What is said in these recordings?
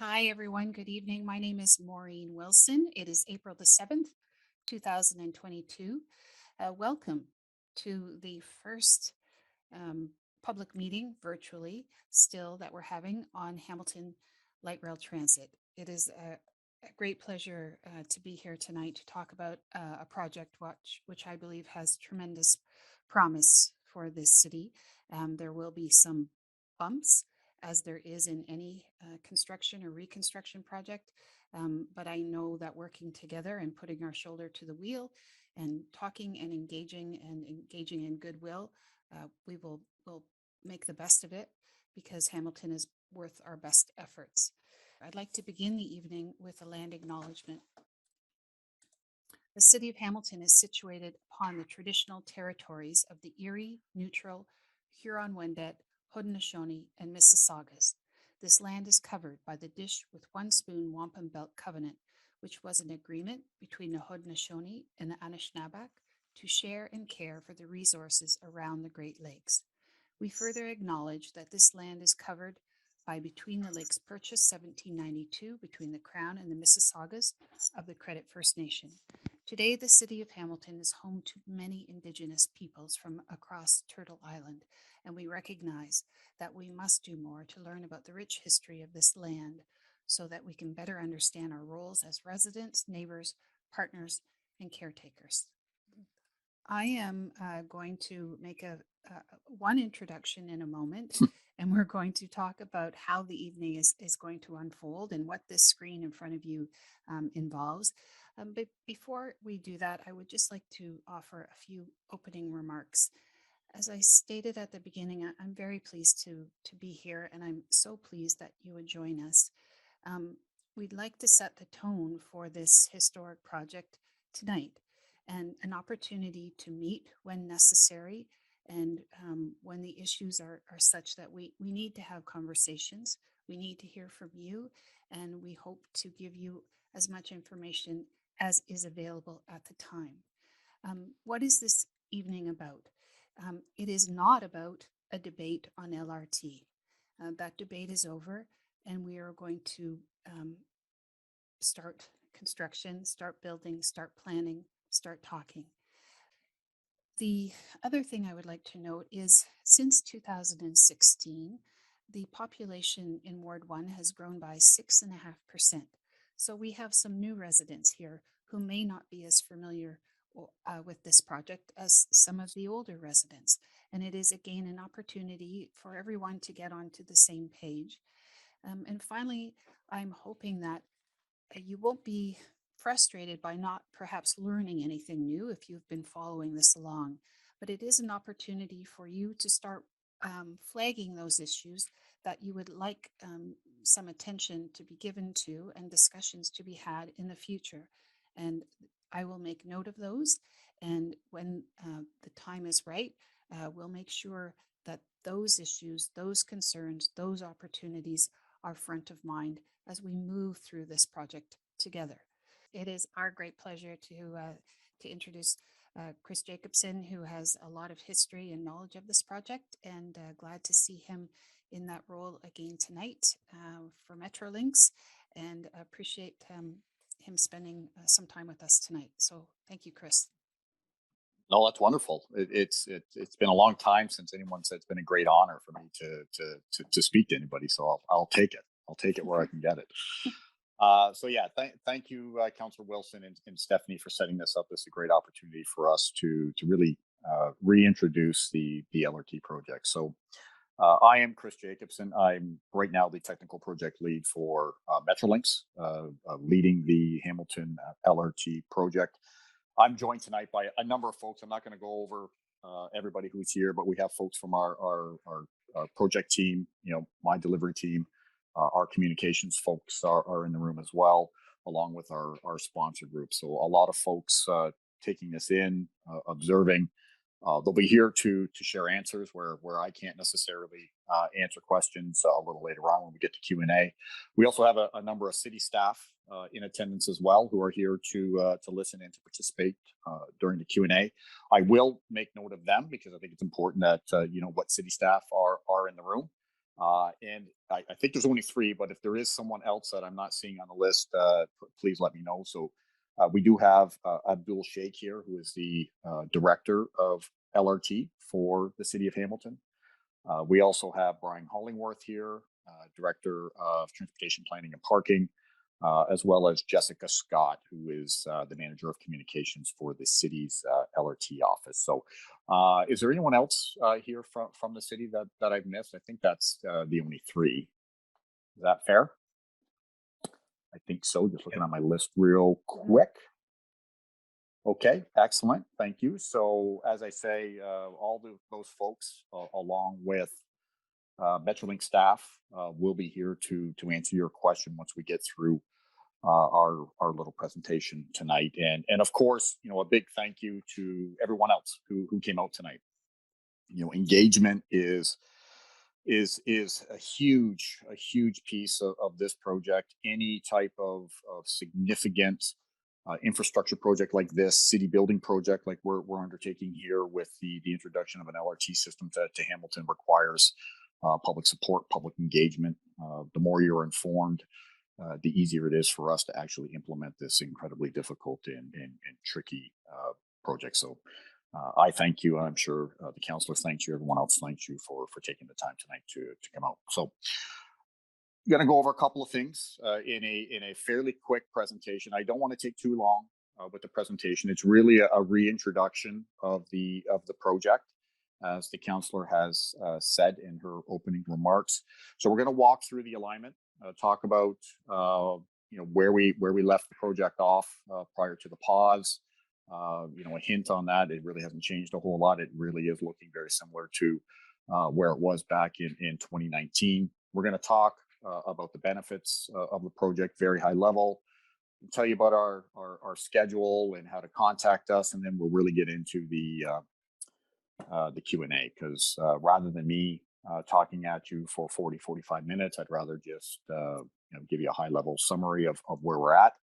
Hi, everyone. Good evening. My name is Maureen Wilson. It is April the 7th, 2022. Welcome to the first um, public meeting virtually still that we're having on Hamilton Light Rail Transit. It is a great pleasure to be here tonight to talk about a project which I believe has tremendous promise for this city. There will be some bumps, as there is in any construction or reconstruction project. But I know that working together and putting our shoulder to the wheel and talking and engaging in goodwill, we will make the best of it because Hamilton is worth our best efforts. I'd like to begin the evening with a land acknowledgement. The city of Hamilton is situated upon the traditional territories of the Erie, Neutral, Huron-Wendat, Haudenosaunee, and Mississaugas. This land is covered by the Dish with One Spoon Wampum Belt Covenant, which was an agreement between the Haudenosaunee and the Anishinaabeg to share and care for the resources around the Great Lakes. We further acknowledge that this land is covered by Between the Lakes Purchase 1792 between the Crown and the Mississaugas of the Credit First Nation. Today, the city of Hamilton is home to many Indigenous peoples from across Turtle Island, and we recognize that we must do more to learn about the rich history of this land so that we can better understand our roles as residents, neighbors, partners, and caretakers. I am going to make one introduction in a moment, and we're going to talk about how the evening is going to unfold and what this screen in front of you involves. But before we do that, I would just like to offer a few opening remarks. As I stated at the beginning, I'm very pleased to be here, and I'm so pleased that you would join us. Um, we'd like to set the tone for this historic project tonight and an opportunity to meet when necessary and when the issues are such that we need to have conversations. We need to hear from you, and we hope to give you as much information as is available at the time. What is this evening about? It is not about a debate on LRT. That debate is over, and we are going to start construction, start building, start planning, start talking. The other thing I would like to note is since 2016, the population in Ward 1 has grown by 6.5%. So we have some new residents here who may not be as familiar with this project as some of the older residents. And it is again an opportunity for everyone to get onto the same page. And finally, I'm hoping that you won't be frustrated by not perhaps learning anything new if you've been following this along, but it is an opportunity for you to start flagging those issues that you would like some attention to be given to and discussions to be had in the future. And I will make note of those. And when the time is right, we'll make sure that those issues, those concerns, those opportunities are front of mind as we move through this project together. It is our great pleasure to introduce Chris Jacobson, who has a lot of history and knowledge of this project, and glad to see him in that role again tonight for Metrolinx, and appreciate him spending some time with us tonight. So thank you, Chris. No, that's wonderful. It's been a long time since anyone said it's been a great honor for me to speak to anybody. So I'll take it. I'll take it where I can get it. So yeah, thank you, Councillor Wilson and Stephanie, for setting this up. This is a great opportunity for us to really reintroduce the LRT project. So I am Chris Jacobson. I'm right now the technical project lead for Metrolinx, leading the Hamilton LRT project. I'm joined tonight by a number of folks. I'm not going to go over everybody who's here, but we have folks from our project team, my delivery team, our communications folks are in the room as well, along with our sponsor group. So a lot of folks taking this in, observing. They'll be here to share answers where I can't necessarily answer questions a little later on when we get to Q&A. We also have a number of city staff in attendance as well who are here to listen and to participate during the Q&A. I will make note of them because I think it's important that you know what city staff are in the room. And I think there's only three, but if there is someone else that I'm not seeing on the list, please let me know. So we do have Abdul Sheikh here, who is the director of LRT for the city of Hamilton. We also have Brian Hollingworth here, director of transportation planning and parking, as well as Jessica Scott, who is the manager of communications for the city's LRT office. So, is there anyone else here from the city that I've missed? I think that's the only three. Is that fair? I think so. Just looking Yep. on my list real quick. Okay, excellent. Thank you. So, as I say, all those folks, along with Metrolinx staff, will be here to answer your question once we get through our little presentation tonight. And of course, a big thank you to everyone else who came out tonight. Engagement is a huge piece of this project. Any type of significant infrastructure project like this, city building project like we're undertaking here with the introduction of an LRT system to Hamilton requires public support, public engagement. The more you're informed, the easier it is for us to actually implement this incredibly difficult and tricky project. So I thank you. I'm sure the councillors thank you. Everyone else thanks you for taking the time tonight to come out. So I'm going to go over a couple of things in a fairly quick presentation. I don't want to take too long with the presentation. It's really a reintroduction of the project, as the councillor has said in her opening remarks. So we're going to walk through the alignment, talk about where we left the project off prior to the pause. A hint on that, it really hasn't changed a whole lot. It really is looking very similar to where it was back in 2019. We're going to talk about the benefits of the project, very high level. I'll tell you about our schedule and how to contact us, and then we'll really get into the Q&A, because rather than me talking at you for 45 minutes, I'd rather just give you a high level summary of where we're at,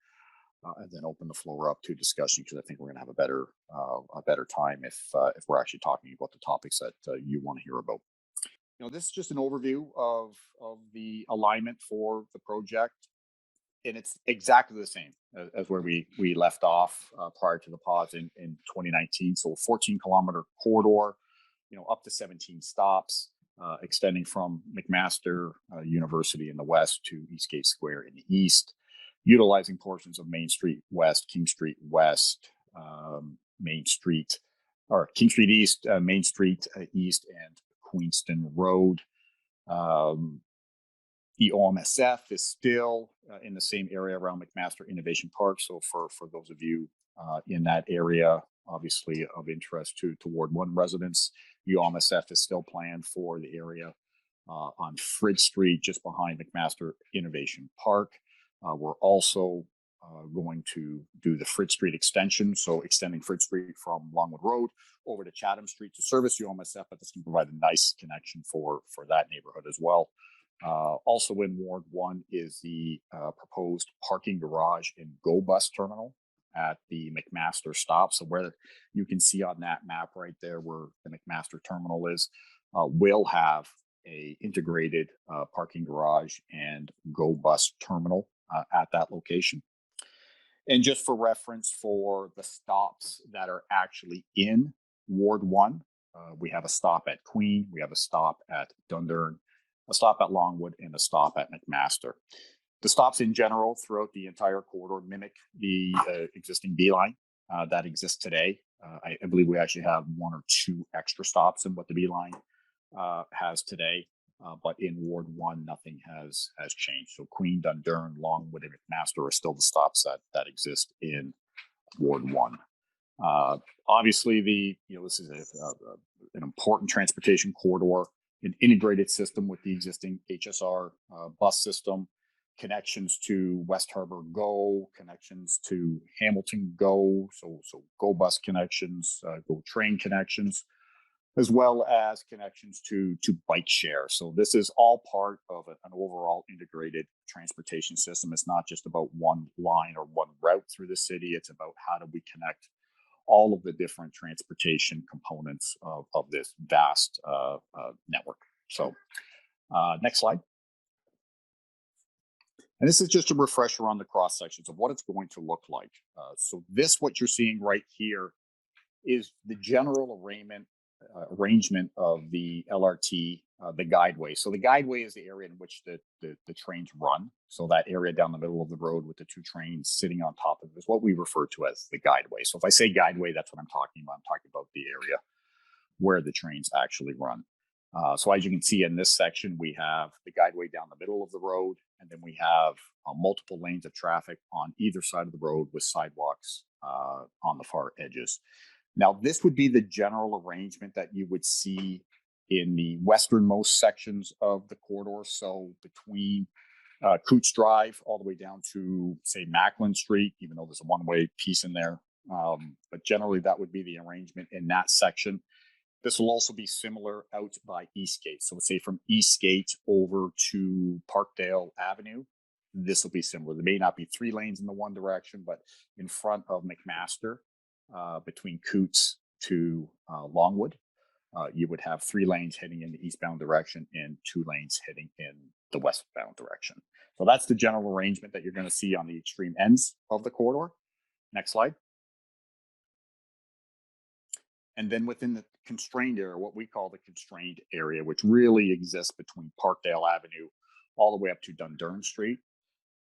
and then open the floor up to discussion, because I think we're going to have a better time if we're actually talking about the topics that you want to hear about. This is just an overview of the alignment for the project, and it's exactly the same as where we left off prior to the pause in 2019. So a 14-kilometer corridor, up to 17 stops, extending from McMaster University in the west to Eastgate Square in the east, utilizing portions of Main Street West, King Street West, Main Street, or King Street East, Main Street East, and Queenston Road. The OMSF is still in the same area around McMaster Innovation Park. So for those of you in that area, obviously of interest to Ward 1 residents, the OMSF is still planned for the area on Fridge Street, just behind McMaster Innovation Park. We're also going to do the Fridge Street extension, so extending Fridge Street from Longwood Road over to Chatham Street to service the OMSF, but this can provide a nice connection for that neighborhood as well. Also in Ward 1 is the proposed parking garage and go bus terminal at the McMaster stop. So where you can see on that map right there where the McMaster terminal is, will have a integrated parking garage and go bus terminal at that location. And just for reference, for the stops that are actually in Ward 1, we have a stop at Queen, we have a stop at Dunder, a stop at Longwood, and a stop at McMaster. The stops in general throughout the entire corridor mimic the existing B line that exists today. I believe we actually have one or two extra stops in what the B line has today. But in Ward 1, nothing has changed. So Queen, Dundurn, Longwood, and McMaster are still the stops that exist in Ward 1. Obviously, this is an important transportation corridor, an integrated system with the existing HSR bus system, connections to West Harbor Go, connections to Hamilton Go, so Go bus connections, Go train connections, as well as connections to bike share. So this is all part of an overall integrated transportation system. It's not just about one line or one route through the city. It's about how do we connect all of the different transportation components of this vast network. So Next slide. And this is just a refresher on the cross sections of what it's going to look like. So this, what you're seeing right here, is the general arrangement of the LRT, the guideway. So the guideway is the area in which the trains run. So that area down the middle of the road with the two trains sitting on top of it is what we refer to as the guideway. So if I say guideway, that's what I'm talking about. I'm talking about the area where the trains actually run. So as you can see in this section, we have the guideway down the middle of the road, and then we have multiple lanes of traffic on either side of the road with sidewalks on the far edges. Now, this would be the general arrangement that you would see in the westernmost sections of the corridor. So between Coots Drive all the way down to, say, Macklin Street, even though there's a one-way piece in there. But generally, that would be the arrangement in that section. This will also be similar out by Eastgate. So let's say from Eastgate over to Parkdale Avenue, this will be similar. There may not be 3 lanes in the one direction, but in front of McMaster, between Coots to Longwood, you would have 3 lanes heading in the eastbound direction and 2 lanes heading in the westbound direction. So that's the general arrangement that you're going to see on the extreme ends of the corridor. Next slide. And then within the constrained area, what we call the constrained area, which really exists between Parkdale Avenue all the way up to Dunder Street,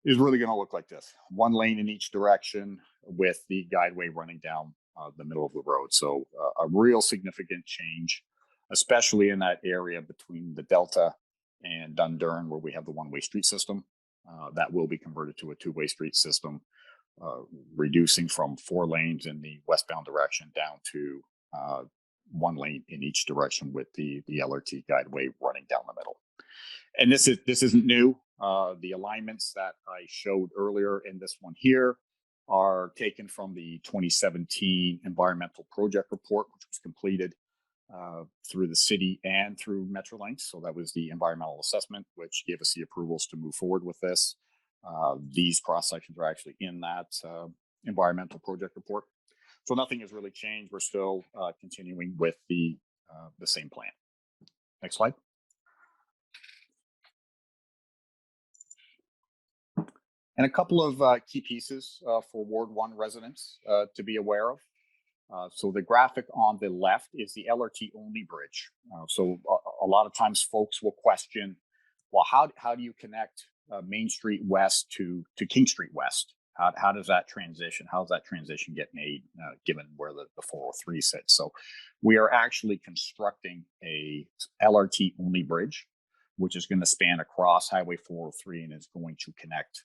is really going to look like this. 1 lane in each direction with the guideway running down the middle of the road. So a real significant change, especially in that area between the Delta and Dundurn, where we have the one-way street system. That will be converted to a 2-way street system, reducing from 4 lanes in the westbound direction down to 1 lane in each direction with the LRT guideway running down the middle. And this isn't new. The alignments that I showed earlier in this one here are taken from the 2017 environmental project report, which was completed through the city and through Metrolinx. So that was the environmental assessment, which gave us the approvals to move forward with this. These cross sections are actually in that environmental project report. So nothing has really changed. We're still continuing with the same plan. Next slide. And a couple of key pieces for Ward 1 residents to be aware of. So the graphic on the left is the LRT only bridge. So a lot of times folks will question, well, how do you connect Main Street West to King Street West? How does that transition? How does that transition get made given where the 403 sits? So we are actually constructing a LRT only bridge, which is going to span across Highway 403 and is going to connect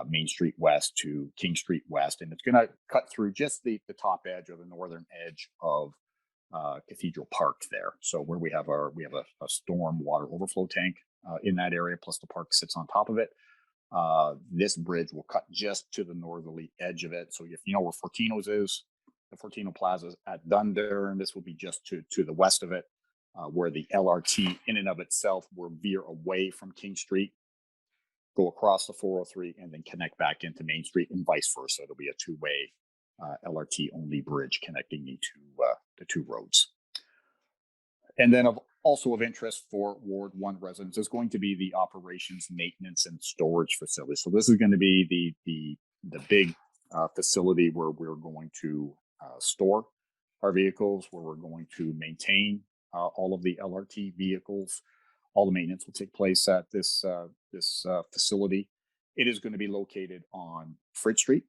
Main Street West to King Street West. And it's going to cut through just the top edge or the northern edge of Cathedral Park there. So where we have a storm water overflow tank in that area, plus the park sits on top of it. This bridge will cut just to the northerly edge of it. So if you know where Fortino's is, the Fortino Plaza is at Dunder, and this will be just to the west of it, where the LRT in and of itself will veer away from King Street, go across the 403, and then connect back into Main Street and vice versa. It'll be a 2-way LRT only bridge connecting the 2 roads. And then also of interest for Ward 1 residents is going to be the operations, maintenance, and storage facility. So this is going to be the big facility where we're going to store our vehicles, where we're going to maintain all of the LRT vehicles. All the maintenance will take place at this facility. It is going to be located on Fritz Street,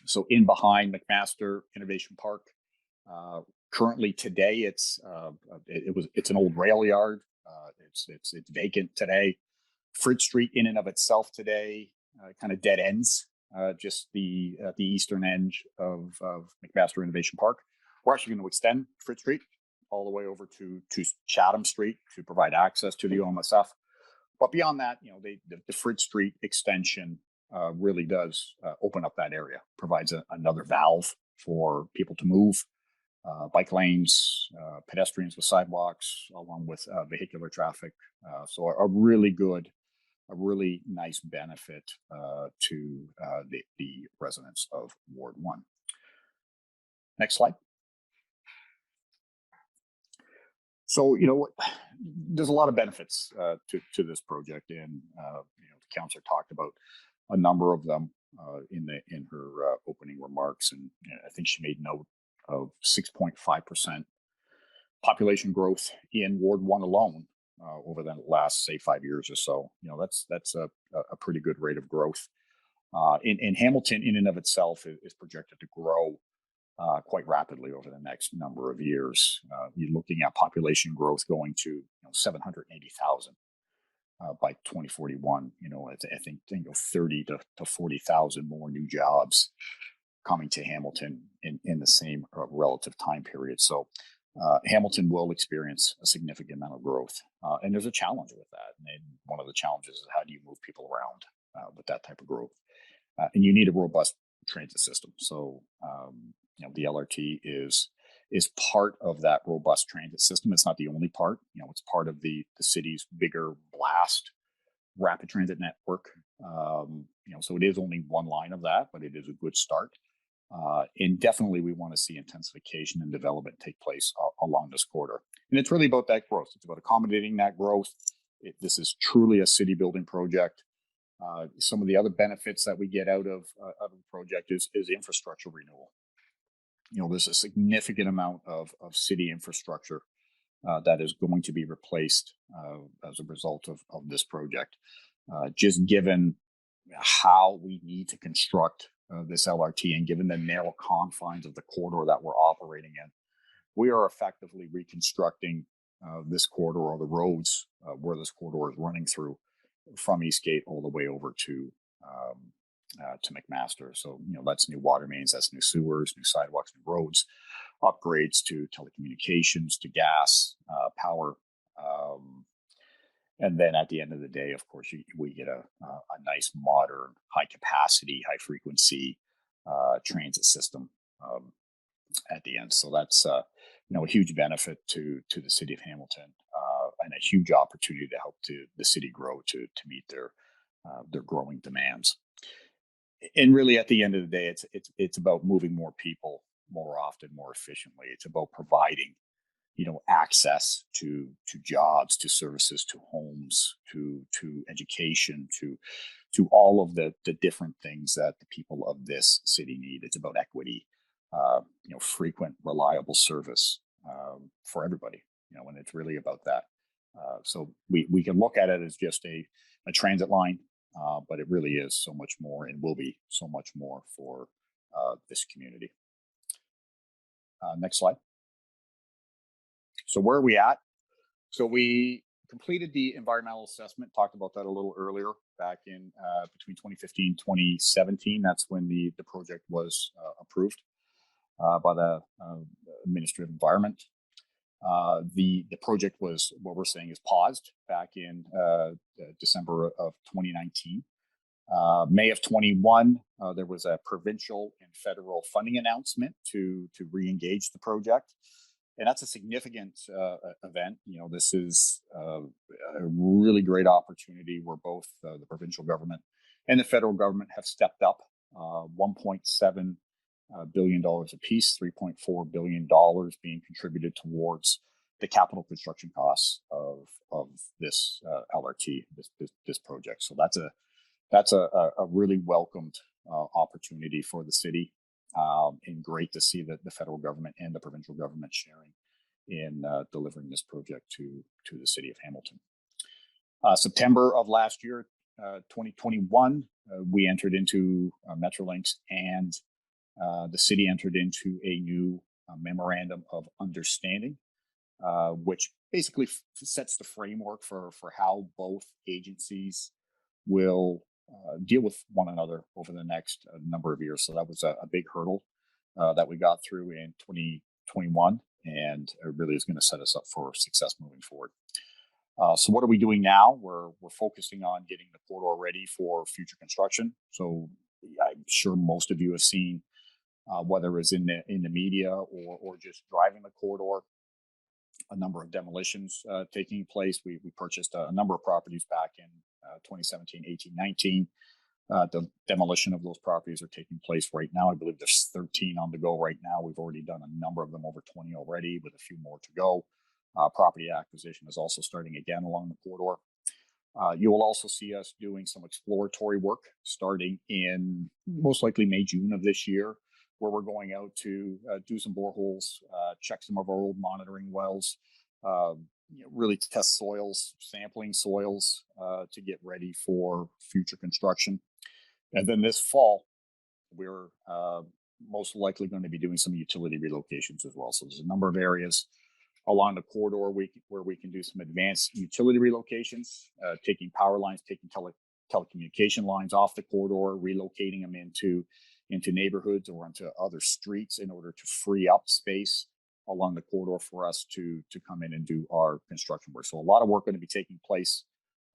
so in behind McMaster Innovation Park. Currently today, it's an old rail yard. It's vacant today. Fritz Street in and of itself today kind of dead ends just the eastern edge of McMaster Innovation Park. We're actually going to extend Fritz Street all the way over to Chatham Street to provide access to the OMSF. But beyond that, the Fritz Street extension really does open up that area, provides another valve for people to move, bike lanes, pedestrians with sidewalks, along with vehicular traffic. So a really nice benefit to the residents of Ward 1. Next slide. So, there's a lot of benefits to this project, and the councillor talked about a number of them in her opening remarks, and I think she made note of 6.5% population growth in Ward One alone over the last, say, 5 years or so. That's a pretty good rate of growth. In Hamilton, in and of itself, is projected to grow quite rapidly over the next number of years. You're looking at population growth going to 780,000 by 2041. I think 30 to 40,000 more new jobs coming to Hamilton in the same relative time period. So Hamilton will experience a significant amount of growth, and there's a challenge with that. And one of the challenges is, how do you move people around with that type of growth? And you need a robust transit system. So the LRT is part of that robust transit system. It's not the only part. It's part of the city's bigger blast rapid transit network. So it is only one line of that, but it is a good start. And definitely, we want to see intensification and development take place along this corridor. And it's really about that growth. It's about accommodating that growth. This is truly a city building project. Some of the other benefits that we get out of the project is infrastructure renewal. There's a significant amount of city infrastructure that is going to be replaced as a result of this project. Just given how we need to construct this LRT, and given the narrow confines of the corridor that we're operating in, we are effectively reconstructing this corridor, or the roads where this corridor is running through, from Eastgate all the way over to McMaster. So that's new water mains, that's new sewers, new sidewalks, new roads, upgrades to telecommunications, to gas, power. And then at the end of the day, of course, we get a nice, modern, high capacity, high frequency transit system at the end. So that's a huge benefit to the city of Hamilton, and a huge opportunity to help the city grow to meet their growing demands. And really, at the end of the day, it's about moving more people more often, more efficiently. It's about providing access to jobs, to services, to homes, to education, to all of the different things that the people of this city need. It's about equity, frequent, reliable service for everybody. And it's really about that. So we can look at it as just a transit line, but it really is so much more, and will be so much more for this community. Next slide. So where are we at? So we completed the environmental assessment, talked about that a little earlier, back in between 2015 and 2017. That's when the project was approved by the Ministry of Environment. The project was, what we're saying, is paused back in December of 2019. May of 21, there was a provincial and federal funding announcement to re-engage the project. And that's a significant event. This is a really great opportunity where both the provincial government and the federal government have stepped up. $1.7 billion apiece, $3.4 billion being contributed towards the capital construction costs of this LRT, this project. So that's a really welcomed opportunity for the city. And great to see that the federal government and the provincial government sharing in delivering this project to the city of Hamilton. September of last year, 2021, we entered into Metrolinx, and the city entered into a new memorandum of understanding, which basically sets the framework for how both agencies will deal with one another over the next number of years. So that was a big hurdle that we got through in 2021, and it really is going to set us up for success moving forward. So what are we doing now? We're focusing on getting the corridor ready for future construction. So I'm sure most of you have seen, whether it's in the media or just driving the corridor, a number of demolitions taking place. We purchased a number of properties back in 2017, 18, 19. The demolition of those properties are taking place right now. I believe there's 13 on the go right now. We've already done a number of them, over 20 already, with a few more to go. Property acquisition is also starting again along the corridor. You will also see us doing some exploratory work starting in most likely May, June of this year, where we're going out to do some boreholes, check some of our old monitoring wells, really test soils, sampling soils to get ready for future construction. And then this fall, we're most likely going to be doing some utility relocations as well. So there's a number of areas along the corridor where we can do some advanced utility relocations, taking power lines, taking telecommunication lines off the corridor, relocating them into neighborhoods or into other streets in order to free up space along the corridor for us to come in and do our construction work. So a lot of work going to be taking place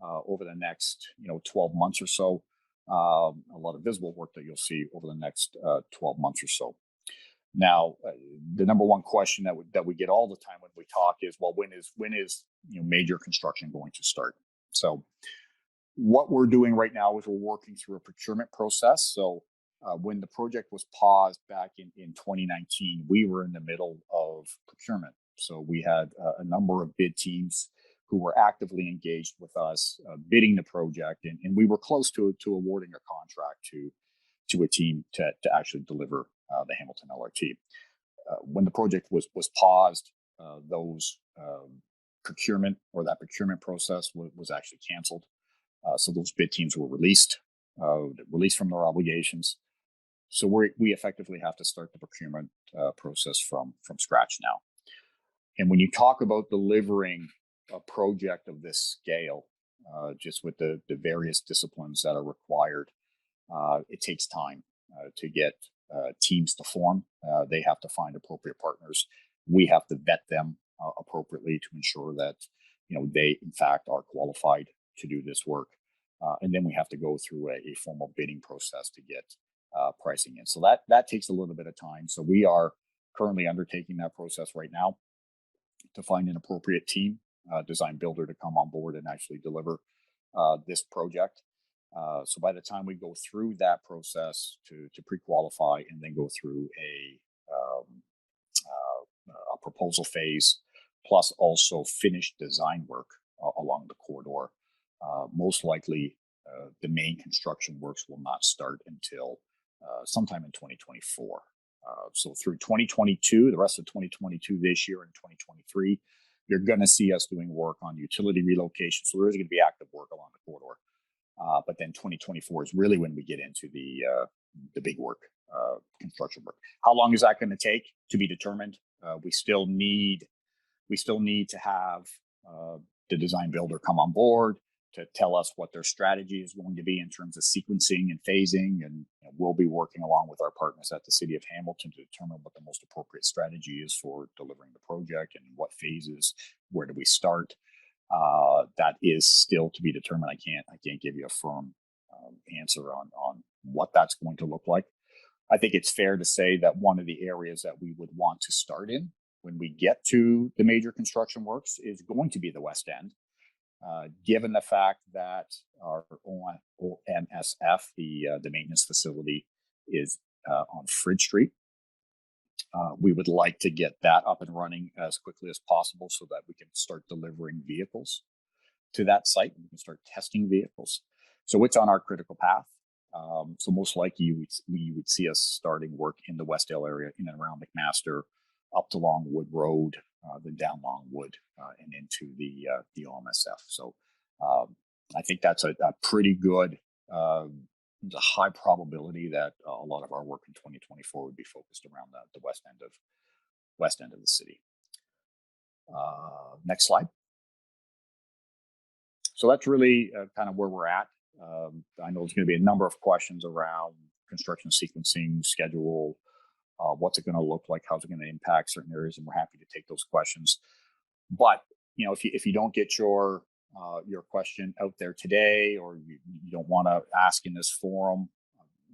over the next 12 months or so. A lot of visible work that you'll see over the next 12 months or so. Now, the number one question that we get all the time when we talk is, well, when is major construction going to start? So, what we're doing right now is we're working through a procurement process. So, when the project was paused back in 2019, we were in the middle of procurement. So we had a number of bid teams who were actively engaged with us bidding the project, and we were close to awarding a contract to a team to actually deliver the Hamilton LRT. When the project was paused, those that procurement process was actually canceled. So those bid teams were released from their obligations. So we effectively have to start the procurement process from scratch now. And when you talk about delivering a project of this scale, just with the various disciplines that are required, it takes time to get teams to form. They have to find appropriate partners. We have to vet them appropriately to ensure that they in fact are qualified to do this work. And then we have to go through a formal bidding process to get pricing in. So that takes a little bit of time. So we are currently undertaking that process right now to find an appropriate team, design builder to come on board and actually deliver this project. So by the time we go through that process to pre-qualify and then go through a proposal phase, plus also finished design work along the corridor, most likely the main construction works will not start until sometime in 2024. So through 2022, the rest of 2022, this year and 2023, you're going to see us doing work on utility relocation. So there is going to be active work along the corridor. But then 2024 is really when we get into the big work, construction work. How long is that going to take to be determined? We still need to have the design builder come on board to tell us what their strategy is going to be in terms of sequencing and phasing. And we'll be working along with our partners at the City of Hamilton to determine what the most appropriate strategy is for delivering the project and what phases, where do we start. That is still to be determined. I can't give you a firm answer on what that's going to look like. I think it's fair to say that one of the areas that we would want to start in when we get to the major construction works is going to be the West End. Given the fact that our OMSF, the maintenance facility, is on Fridge Street, we would like to get that up and running as quickly as possible so that we can start delivering vehicles to that site. We can start testing vehicles. So it's on our critical path. So most likely you would see us starting work in the Westdale area, in and around McMaster, up to Longwood Road, then down Longwood and into the OMSF. So I think that's a pretty good, there's a high probability that a lot of our work in 2024 would be focused around the west end of the city. Next slide. So that's really kind of where we're at. I know there's going to be a number of questions around construction sequencing, schedule, what's it going to look like, how's it going to impact certain areas, and we're happy to take those questions. But if you don't get your question out there today, or you don't want to ask in this forum,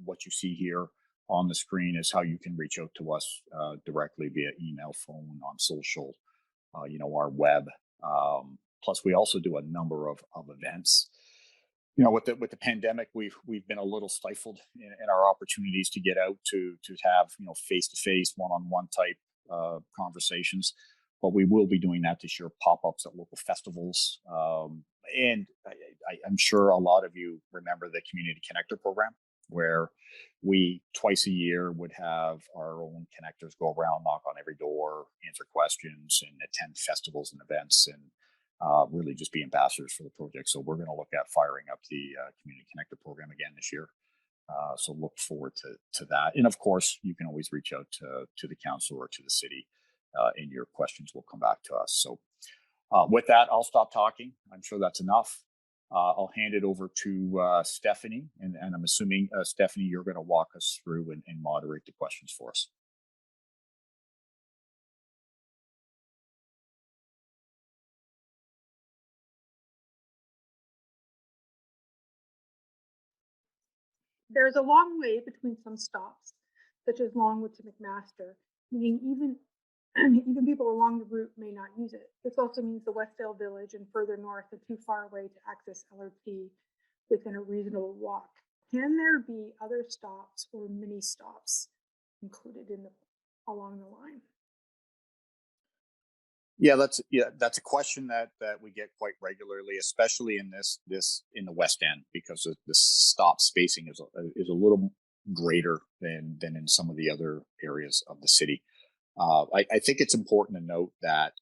what you see here on the screen is how you can reach out to us directly via email, phone, on social, our web. Plus, we also do a number of events. With the pandemic, we've been a little stifled in our opportunities to get out to have face-to-face, one-on-one type conversations. but we will be doing that this year, pop-ups at local festivals. And I'm sure a lot of you remember the Community Connector program, where we twice a year would have our own connectors go around, knock on every door, answer questions, and attend festivals and events, and really just be ambassadors for the project. So we're going to look at firing up the Community Connector program again this year. So look forward to that. And of course, you can always reach out to the council or to the city, and your questions will come back to us. So with that, I'll stop talking. I'm sure that's enough. I'll hand it over to Stephanie, and I'm assuming, Stephanie, you're going to walk us through and moderate the questions for us. There's a long way between some stops, such as Longwood to McMaster, meaning even people along the route may not use it. This also means the Westdale Village and further north are too far away to access LRT within a reasonable walk. Can there be other stops or mini stops included along the line? Yeah, that's a question that we get quite regularly, especially in in the West End, because the stop spacing is a little greater than in some of the other areas of the city. I think it's important to note that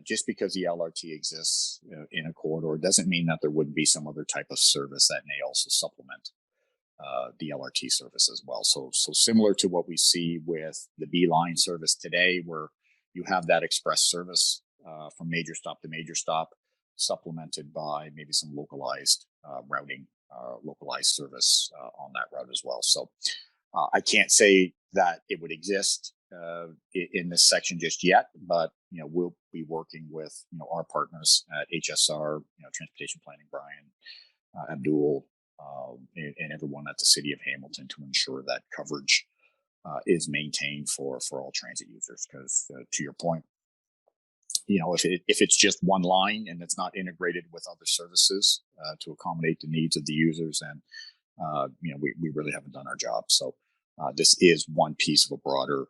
just because the LRT exists in a corridor doesn't mean that there wouldn't be some other type of service that may also supplement the LRT service as well. So similar to what we see with the B line service today, where you have that express service from major stop to major stop, supplemented by maybe some localized routing, localized service on that route as well. So I can't say that it would exist in this section just yet, but we'll be working with our partners at HSR, Transportation Planning, Brian, Abdul, and everyone at the City of Hamilton to ensure that coverage is maintained for all transit users. Because to your point, if it's just one line and it's not integrated with other services to accommodate the needs of the users, then we really haven't done our job. So this is one piece of a broader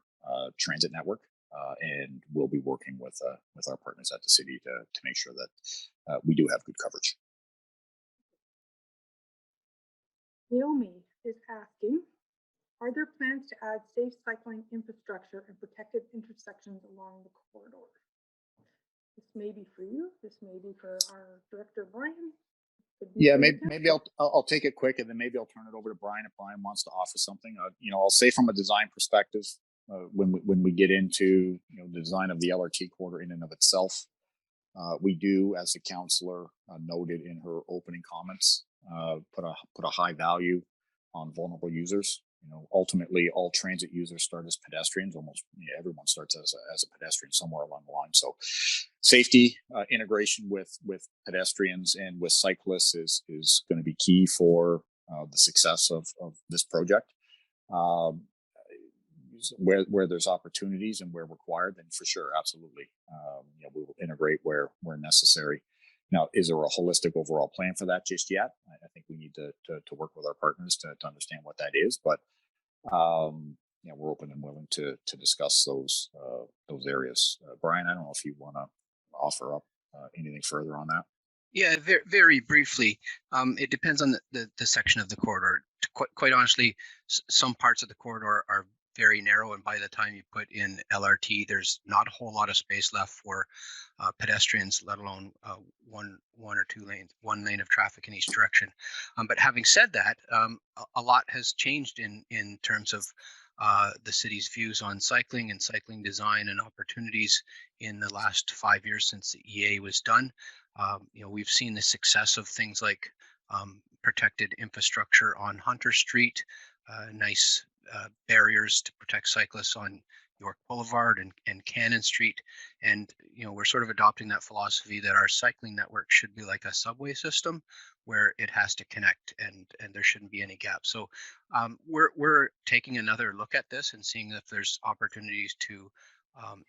transit network, and we'll be working with our partners at the city to make sure that we do have good coverage. Naomi is asking, are there plans to add safe cycling infrastructure and protected intersections along the corridor? This may be for you. This may be for our director, Brian. Yeah, maybe I'll take it quick, and then maybe I'll turn it over to Brian if Brian wants to offer something. I'll say from a design perspective, when we get into the design of the LRT corridor in and of itself, we do, as the councillor noted in her opening comments, put a high value on vulnerable users. Ultimately, all transit users start as pedestrians. Almost everyone starts as a pedestrian somewhere along the line. So, safety integration with pedestrians and with cyclists is going to be key for the success of this project. Where there's opportunities and where required, then for sure, absolutely, we will integrate where necessary. Now, is there a holistic overall plan for that just yet? I think we need to work with our partners to understand what that is, but we're open and willing to discuss those areas. Brian, I don't know if you want to offer up anything further on that. Yeah, very, very briefly. It depends on the section of the corridor. Quite honestly, some parts of the corridor are very narrow, and by the time you put in LRT, there's not a whole lot of space left for pedestrians, let alone one or two lanes, one lane of traffic in each direction. But having said that, a lot has changed in terms of the city's views on cycling and cycling design and opportunities in the last 5 years since the EA was done. We've seen the success of things like protected infrastructure on Hunter Street, nice barriers to protect cyclists on York Boulevard and Cannon Street. And, we're sort of adopting that philosophy that our cycling network should be like a subway system where it has to connect and there shouldn't be any gaps. So we're taking another look at this and seeing if there's opportunities to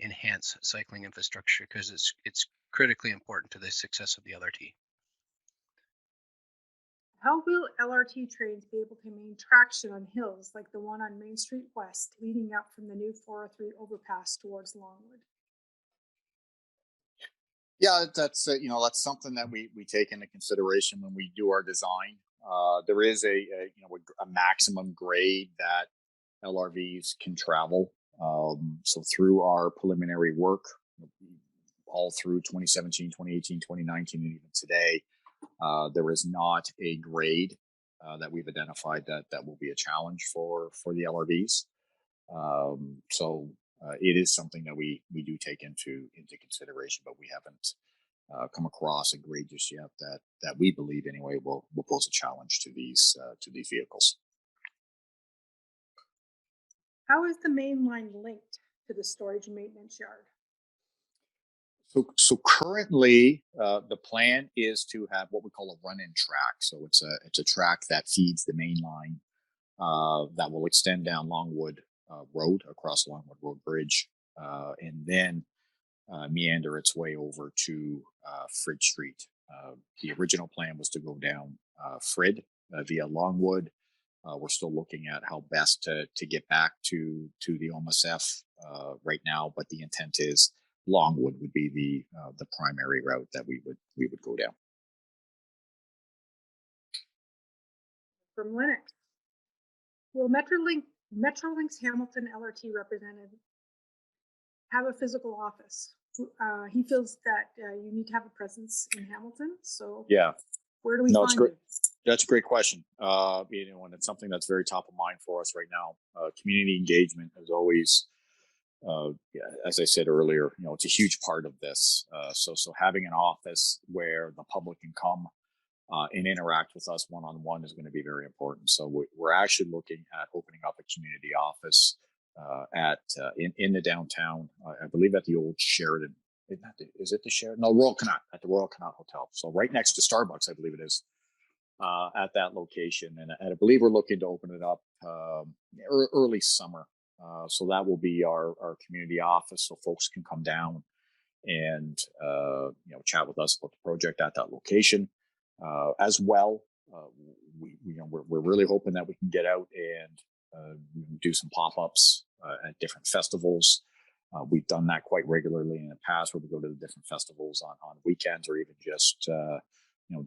enhance cycling infrastructure, because it's critically important to the success of the LRT. How will LRT trains be able to maintain traction on hills like the one on Main Street West leading up from the new 403 overpass towards Longwood? Yeah, that's that's something that we take into consideration when we do our design. There is a maximum grade that LRVs can travel. So through our preliminary work, all through 2017, 2018, 2019, and even today, there is not a grade that we've identified that will be a challenge for the LRVs. It is something that we do take into consideration, but we haven't come across a grade just yet that we believe anyway will pose a challenge to these vehicles. How is the main line linked to the storage and maintenance yard? So currently, the plan is to have what we call a run-in track. So it's a track that feeds the main line that will extend down Longwood Road across Longwood Road Bridge, and then meander its way over to Frid Street. The original plan was to go down Frid via Longwood. We're still looking at how best to get back to the OMSF right now, but the intent is Longwood would be the primary route that we would go down. From Linux, will Metrolinx Hamilton LRT representative have a physical office? He feels that you need to have a presence in Hamilton. So yeah, where do we find it? That's a great question. And it's something that's very top of mind for us right now. Community engagement is always, as I said earlier, it's a huge part of this. So having an office where the public can come and interact with us one-on-one is going to be very important. So we're actually looking at opening up a community office in the downtown. I believe at the old Sheridan. Is it the Sheridan? No, Royal Canal, at the Royal Canal Hotel. So right next to Starbucks, I believe it is. At that location, and I believe we're looking to open it up early summer. So that will be our community office, so folks can come down and chat with us about the project at that location. As well, we're really hoping that we can get out and do some pop-ups at different festivals. We've done that quite regularly in the past, where we go to the different festivals on weekends, or even just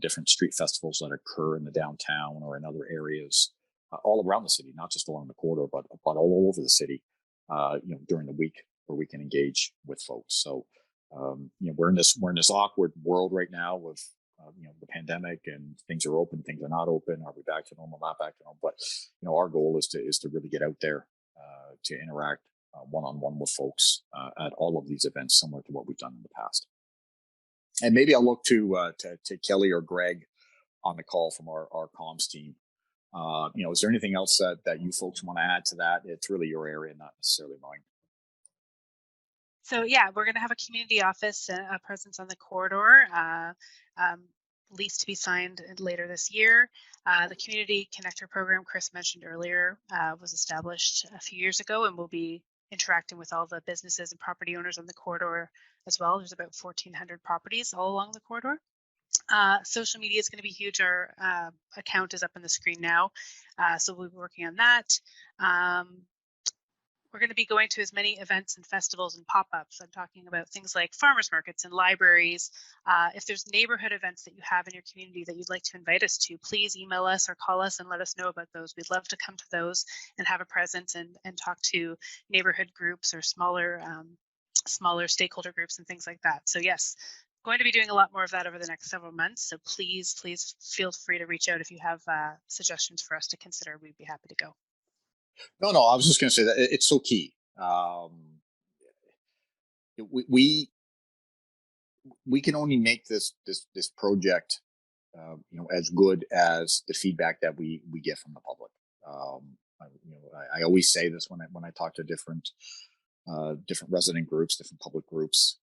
different street festivals that occur in the downtown or in other areas all around the city, not just along the corridor, but all over the city. During the week, where we can engage with folks. So we're in this awkward world right now with the pandemic, and things are open, things are not open. Are we back to normal? Not back to normal. But our goal is to really get out there to interact one-on-one with folks at all of these events, similar to what we've done in the past. And maybe I'll look to Kelly or Greg on the call from our comms team. Is there anything else that you folks want to add to that? It's really your area, not necessarily mine. So yeah, we're going to have a community office, a presence on the corridor, lease to be signed later this year. The community connector program Chris mentioned earlier was established a few years ago, and will be interacting with all the businesses and property owners on the corridor as well. There's about 1,400 properties all along the corridor. Social media is going to be huge. Our account is up on the screen now, so we'll be working on that. We're going to be going to as many events and festivals and pop-ups. I'm talking about things like farmers markets and libraries. If there's neighborhood events that you have in your community that you'd like to invite us to, please email us or call us and let us know about those. We'd love to come to those and have a presence and talk to neighborhood groups or smaller stakeholder groups and things like that. So yes, going to be doing a lot more of that over the next several months. So please feel free to reach out if you have suggestions for us to consider. We'd be happy to go. No, I was just going to say that it's so key. We can only make this project, as good as the feedback that we get from the public. I always say this when I talk to different resident groups, different public groups.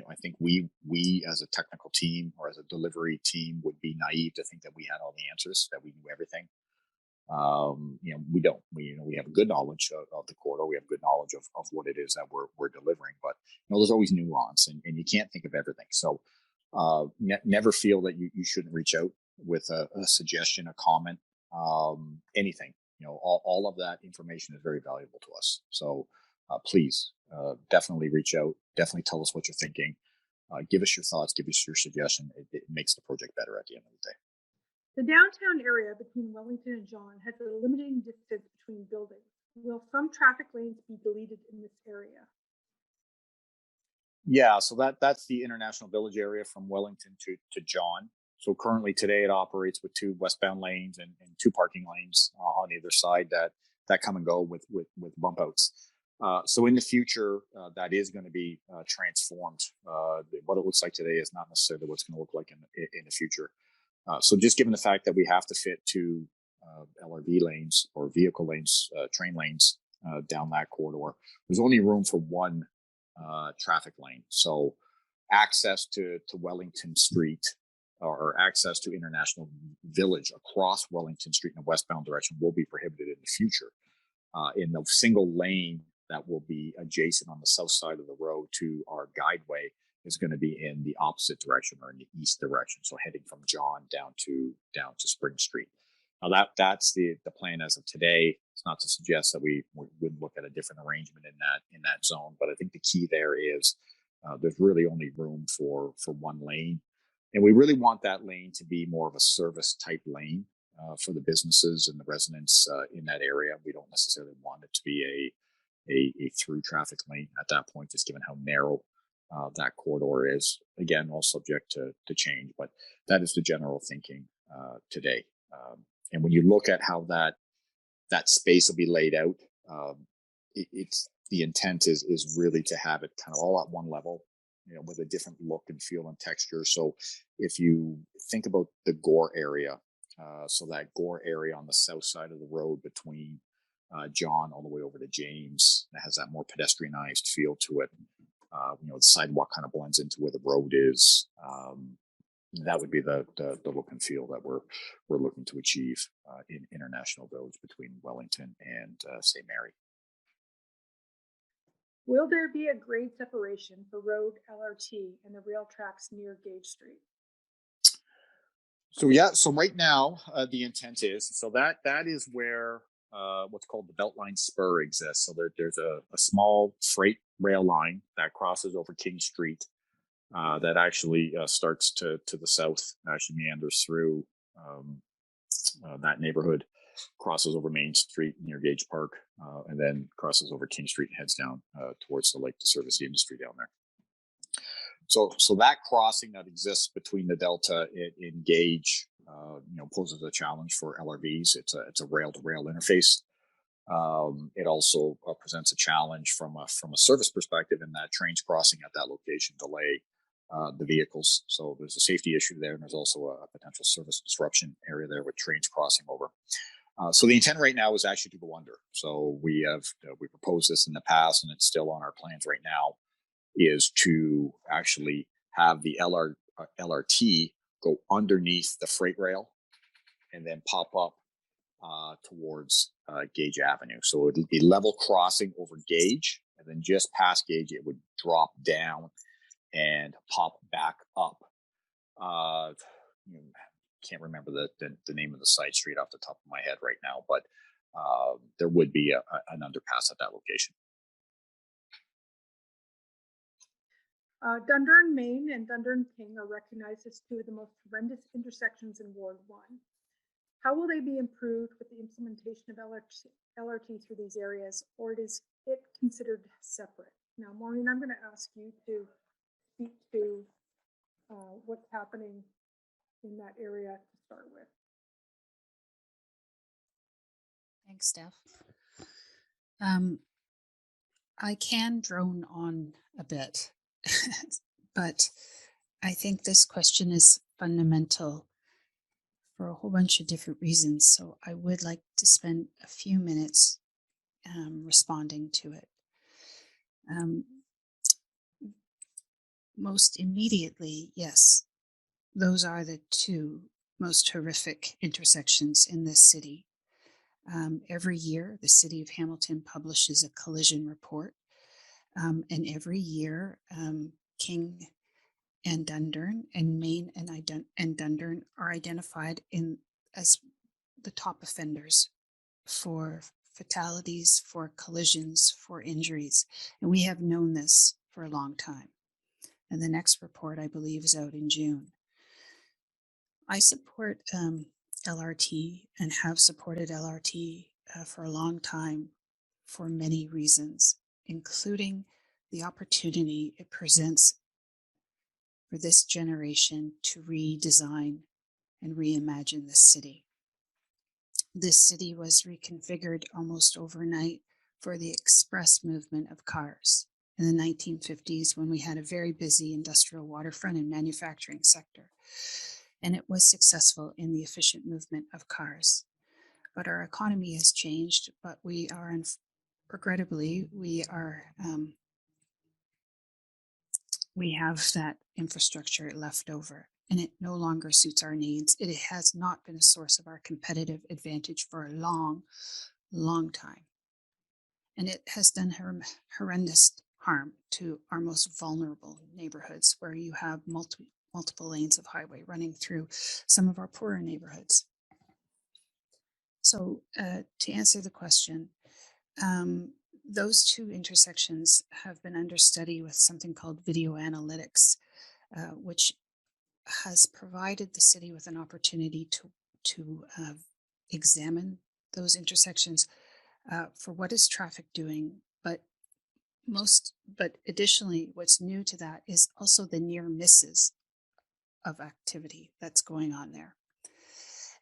I think we as a technical team or as a delivery team would be naive to think that we had all the answers, that we knew everything. We don't. We have a good knowledge of the corridor. We have good knowledge of what it is that we're delivering. But there's always nuance, and you can't think of everything. So never feel that you shouldn't reach out with a suggestion, a comment, anything. All of that information is very valuable to us. So please definitely reach out. Definitely tell us what you're thinking. give us your thoughts, give us your suggestion. It makes the project better at the end of the day. The downtown area between Wellington and John has a limiting distance between buildings. Will some traffic lanes be deleted in this area? Yeah, so that's the International Village area from Wellington to John. So currently today it operates with 2 westbound lanes and 2 parking lanes on either side that come and go with bump outs. So in the future, that is going to be transformed. What it looks like today is not necessarily what it's going to look like in the future. So just given the fact that we have to fit 2 LRV lanes or vehicle lanes, train lanes down that corridor, there's only room for 1 traffic lane. So access to Wellington Street or access to International Village across Wellington Street in a westbound direction will be prohibited in the future. In the single lane that will be adjacent on the south side of the road to our guideway is going to be in the opposite direction or in the east direction. So heading from John down to Spring Street. Now that's the plan as of today. It's not to suggest that we would look at a different arrangement in that zone, but I think the key there is there's really only room for 1 lane, and we really want that lane to be more of a service type lane for the businesses and the residents in that area. We don't necessarily want it to be a through traffic lane at that point, just given how narrow that corridor is. Again, all subject to change, but that is the general thinking today. And when you look at how that space will be laid out, it's the intent is really to have it kind of all at one level, with a different look and feel and texture. So if you think about the Gore area, so that Gore area on the south side of the road between John all the way over to James, that has that more pedestrianized feel to it. The sidewalk kind of blends into where the road is. That would be the look and feel that we're looking to achieve in International Village between Wellington and St. Mary. Will there be a grade separation for road, LRT, and the rail tracks near Gage Street? So right now the intent is that is where what's called the Beltline Spur exists. So there's a small freight rail line that crosses over King Street. That actually starts to the south, actually meanders through that neighborhood, crosses over Main Street near Gage Park, and then crosses over King Street and heads down towards the lake to service the industry down there. So that crossing that exists between the Delta in Gage, poses a challenge for LRVs. It's a rail-to-rail interface. It also presents a challenge from a service perspective in that trains crossing at that location delay the vehicles. So there's a safety issue there, and there's also a potential service disruption area there with trains crossing over. So the intent right now is actually to go under. So we proposed this in the past, and it's still on our plans right now, is to actually have the LRT go underneath the freight rail and then pop up towards Gage Avenue. So it would be level crossing over Gage, and then just past Gage, it would drop down and pop back up. Can't remember the name of the side street off the top of my head right now, but there would be an underpass at that location. Dunder and Main and Dunder and King are recognized as 2 of the most horrendous intersections in Ward 1. How will they be improved with the implementation of LRT through these areas, or is it considered separate? Now, Maureen, I'm going to ask you to speak to what's happening in that area to start with. Thanks, Steph. I can drone on a bit, but I think this question is fundamental for a whole bunch of different reasons. So I would like to spend a few minutes responding to it. Most immediately, yes, those are the 2 most horrific intersections in this city. Every year, the city of Hamilton publishes a collision report, and every year, King and Dundurn and Main and Dundurn are identified as the top offenders for fatalities, for collisions, for injuries, and we have known this for a long time. and the next report, I believe, is out in June. I support LRT and have supported LRT for a long time for many reasons, including the opportunity it presents for this generation to redesign and reimagine this city. This city was reconfigured almost overnight for the express movement of cars in the 1950s, when we had a very busy industrial waterfront and manufacturing sector. And it was successful in the efficient movement of cars. But our economy has changed, but we are, regrettably, we have that infrastructure left over, and it no longer suits our needs. It has not been a source of our competitive advantage for a long, long time. And it has done horrendous harm to our most vulnerable neighborhoods, where you have multiple lanes of highway running through some of our poorer neighborhoods. So to answer the question, those two intersections have been under study with something called video analytics, which has provided the city with an opportunity to examine those intersections for what is traffic doing, but additionally, what's new to that is also the near misses of activity that's going on there.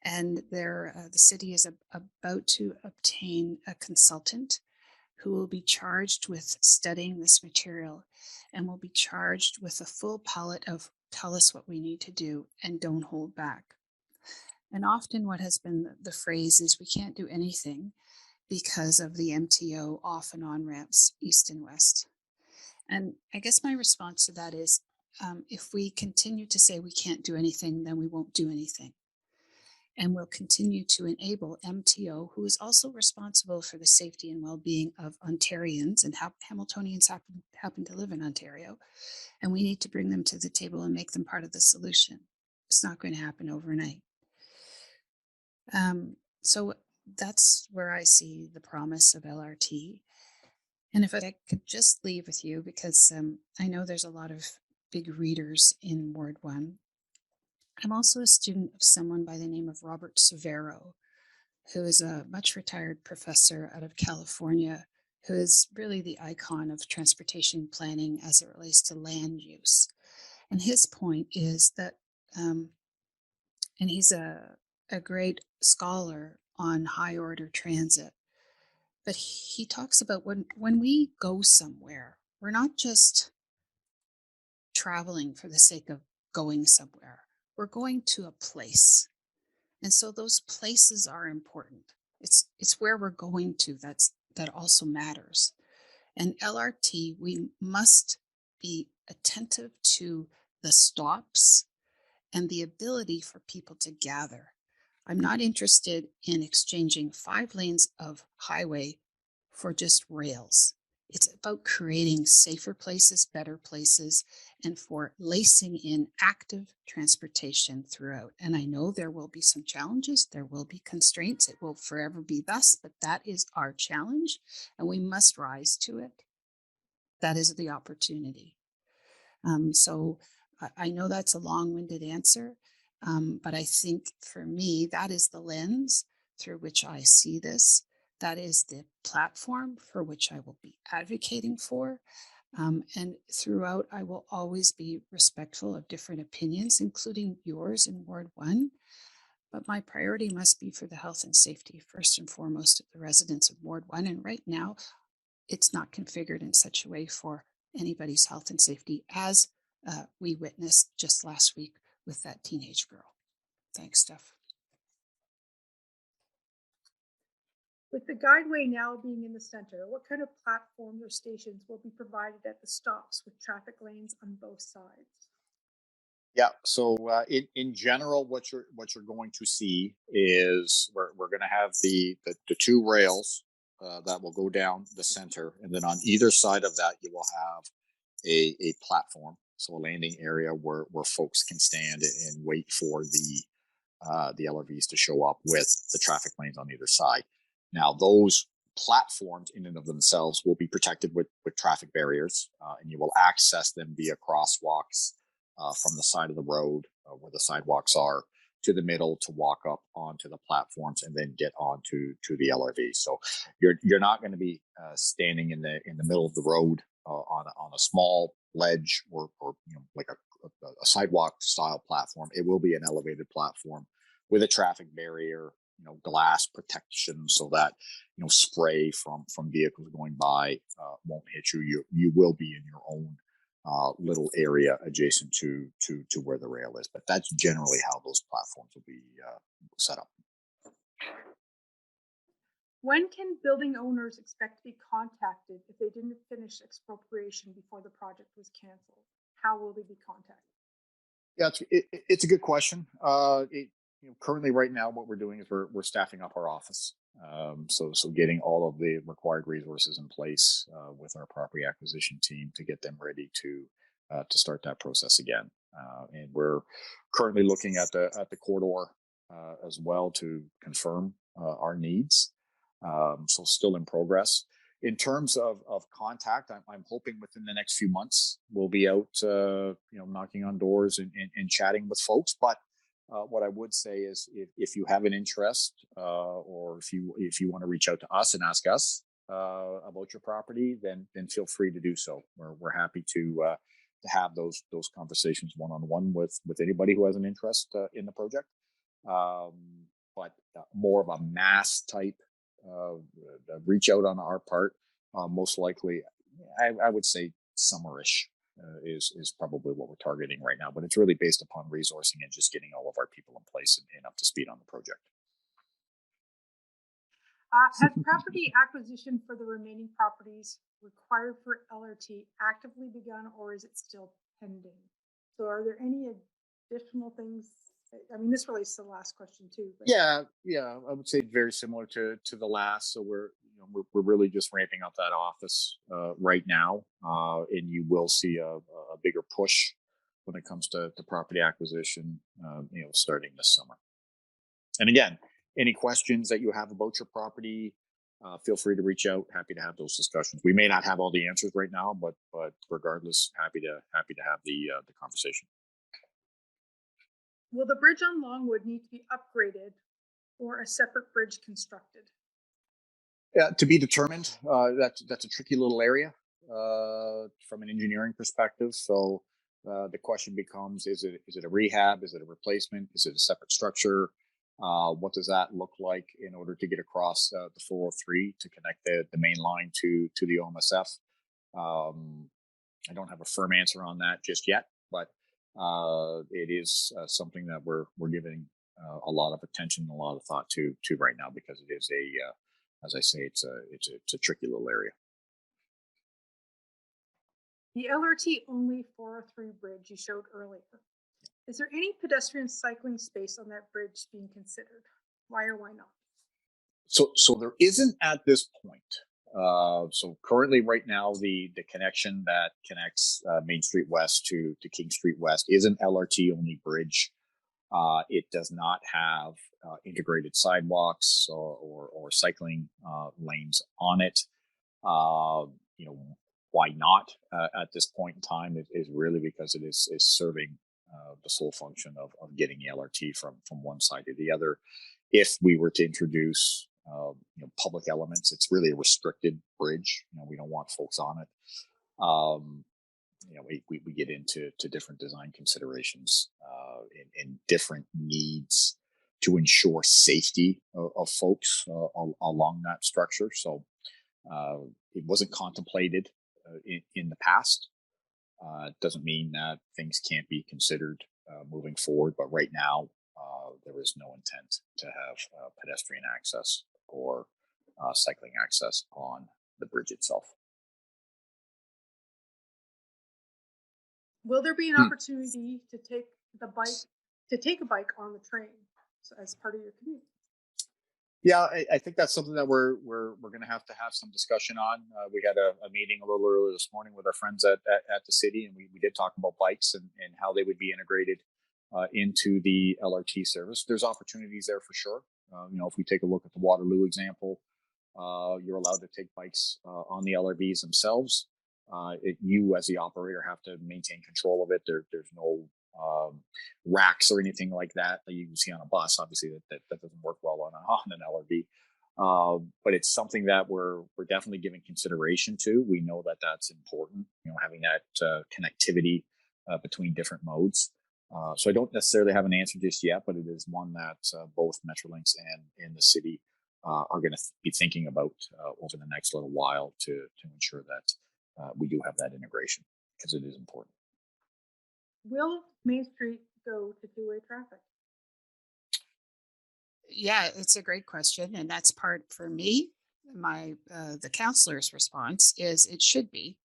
And the city is about to obtain a consultant who will be charged with studying this material and will be charged with a full palette of tell us what we need to do and don't hold back. And often what has been the phrase is we can't do anything because of the MTO off and on ramps east and west. And I guess my response to that is if we continue to say we can't do anything, then we won't do anything. And we'll continue to enable MTO, who is also responsible for the safety and well-being of Ontarians, and Hamiltonians happen to live in Ontario, and we need to bring them to the table and make them part of the solution. It's not going to happen overnight. So that's where I see the promise of LRT. And if I could just leave with you, because I know there's a lot of big readers in Ward 1. I'm also a student of someone by the name of Robert Severo, who is a much retired professor out of California, who is really the icon of transportation planning as it relates to land use. And his point is that, and he's a great scholar on high order transit, but he talks about when we go somewhere, we're not just traveling for the sake of going somewhere. We're going to a place. And so those places are important. It's where we're going to that also matters. And LRT, we must be attentive to the stops and the ability for people to gather. I'm not interested in exchanging 5 lanes of highway for just rails. It's about creating safer places, better places, and for lacing in active transportation throughout. And I know there will be some challenges, there will be constraints, it will forever be thus, but that is our challenge, and we must rise to it. That is the opportunity. So I know that's a long-winded answer, but I think for me, that is the lens through which I see this. That is the platform for which I will be advocating for. And throughout, I will always be respectful of different opinions, including yours in Ward 1. But my priority must be for the health and safety, first and foremost, of the residents of Ward 1. And right now, it's not configured in such a way for anybody's health and safety, as we witnessed just last week with that teenage girl. Thanks, Steph. With the guideway now being in the center, what kind of platforms or stations will be provided at the stops with traffic lanes on both sides? Yeah. So in general, what you're going to see is we're going to have the 2 rails that will go down the center, and then on either side of that, you will have a platform, so a landing area where folks can stand and wait for the LRVs to show up with the traffic lanes on either side. Now, those platforms in and of themselves will be protected with traffic barriers, and you will access them via crosswalks from the side of the road where the sidewalks are to the middle to walk up onto the platforms and then get onto the LRV. So you're not going to be standing in the middle of the road on a small ledge or like a sidewalk style platform. It will be an elevated platform with a traffic barrier, glass protection so that spray from vehicles going by won't hit you. You will be in your own little area adjacent to where the rail is, but that's generally how those platforms will be set up. When can building owners expect to be contacted if they didn't finish expropriation before the project was canceled? How will they be contacted? Yeah, it's a good question. Currently, right now, what we're doing is we're staffing up our office. So getting all of the required resources in place with our property acquisition team to get them ready to start that process again. And we're currently looking at the corridor as well to confirm our needs. So still in progress. In terms of contact, I'm hoping within the next few months we'll be out, knocking on doors and chatting with folks. But what I would say is, if you have an interest, or if you want to reach out to us and ask us about your property, then feel free to do so. We're happy to have those conversations one-on-one with anybody who has an interest in the project. But more of a mass type reach out on our part, most likely, I would say summerish is probably what we're targeting right now. But it's really based upon resourcing and just getting all of our people in place and up to speed on the project. Has property acquisition for the remaining properties required for LRT actively begun, or is it still pending? So are there any additional things? I mean, this relates to the last question too. But. Yeah, I would say very similar to the last. So we're really just ramping up that office right now, and you will see a bigger push when it comes to property acquisition, starting this summer. And again, any questions that you have about your property, feel free to reach out. Happy to have those discussions. We may not have all the answers right now, but regardless, happy to have the conversation. Will the bridge on Longwood need to be upgraded or a separate bridge constructed? Yeah, to be determined. That's a tricky little area from an engineering perspective. So the question becomes: is it a rehab? Is it a replacement? Is it a separate structure? What does that look like in order to get across the 403 to connect the main line to the OMSF? I don't have a firm answer on that just yet, but it is something that we're giving a lot of attention and a lot of thought to right now, because it is as I say, it's a tricky little area. The LRT only 403 bridge you showed earlier. Is there any pedestrian cycling space on that bridge being considered? Why or why not? So there isn't at this point. So currently, right now, the connection that connects Main Street West to King Street West is an LRT only bridge. It does not have integrated sidewalks or cycling lanes on it. Why not at this point in time is really because it is serving the sole function of getting the LRT from one side to the other. If we were to introduce public elements, it's really a restricted bridge. We don't want folks on it. We get into different design considerations and different needs to ensure safety of folks along that structure. So it wasn't contemplated in the past. It doesn't mean that things can't be considered moving forward, but right now there is no intent to have pedestrian access or cycling access on the bridge itself. Will there be an opportunity to take a bike on the train as part of your commute? Yeah, I think that's something that we're going to have some discussion on. We had a meeting a little earlier this morning with our friends at the city, and we did talk about bikes and how they would be integrated into the LRT service. There's opportunities there for sure. If we take a look at the Waterloo example, you're allowed to take bikes on the LRVs themselves. You as the operator have to maintain control of it. There's no racks or anything like that you can see on a bus. Obviously, that doesn't work well on an LRV. But it's something that we're definitely giving consideration to. We know that that's important. Having that connectivity between different modes. So I don't necessarily have an answer just yet, but it is one that both Metrolinx and the city are going to be thinking about over the next little while to ensure that we do have that integration, because it is important. Will Main Street go to two-way traffic? Yeah, it's a great question, and that's part for me. My the councillor's response is it should be.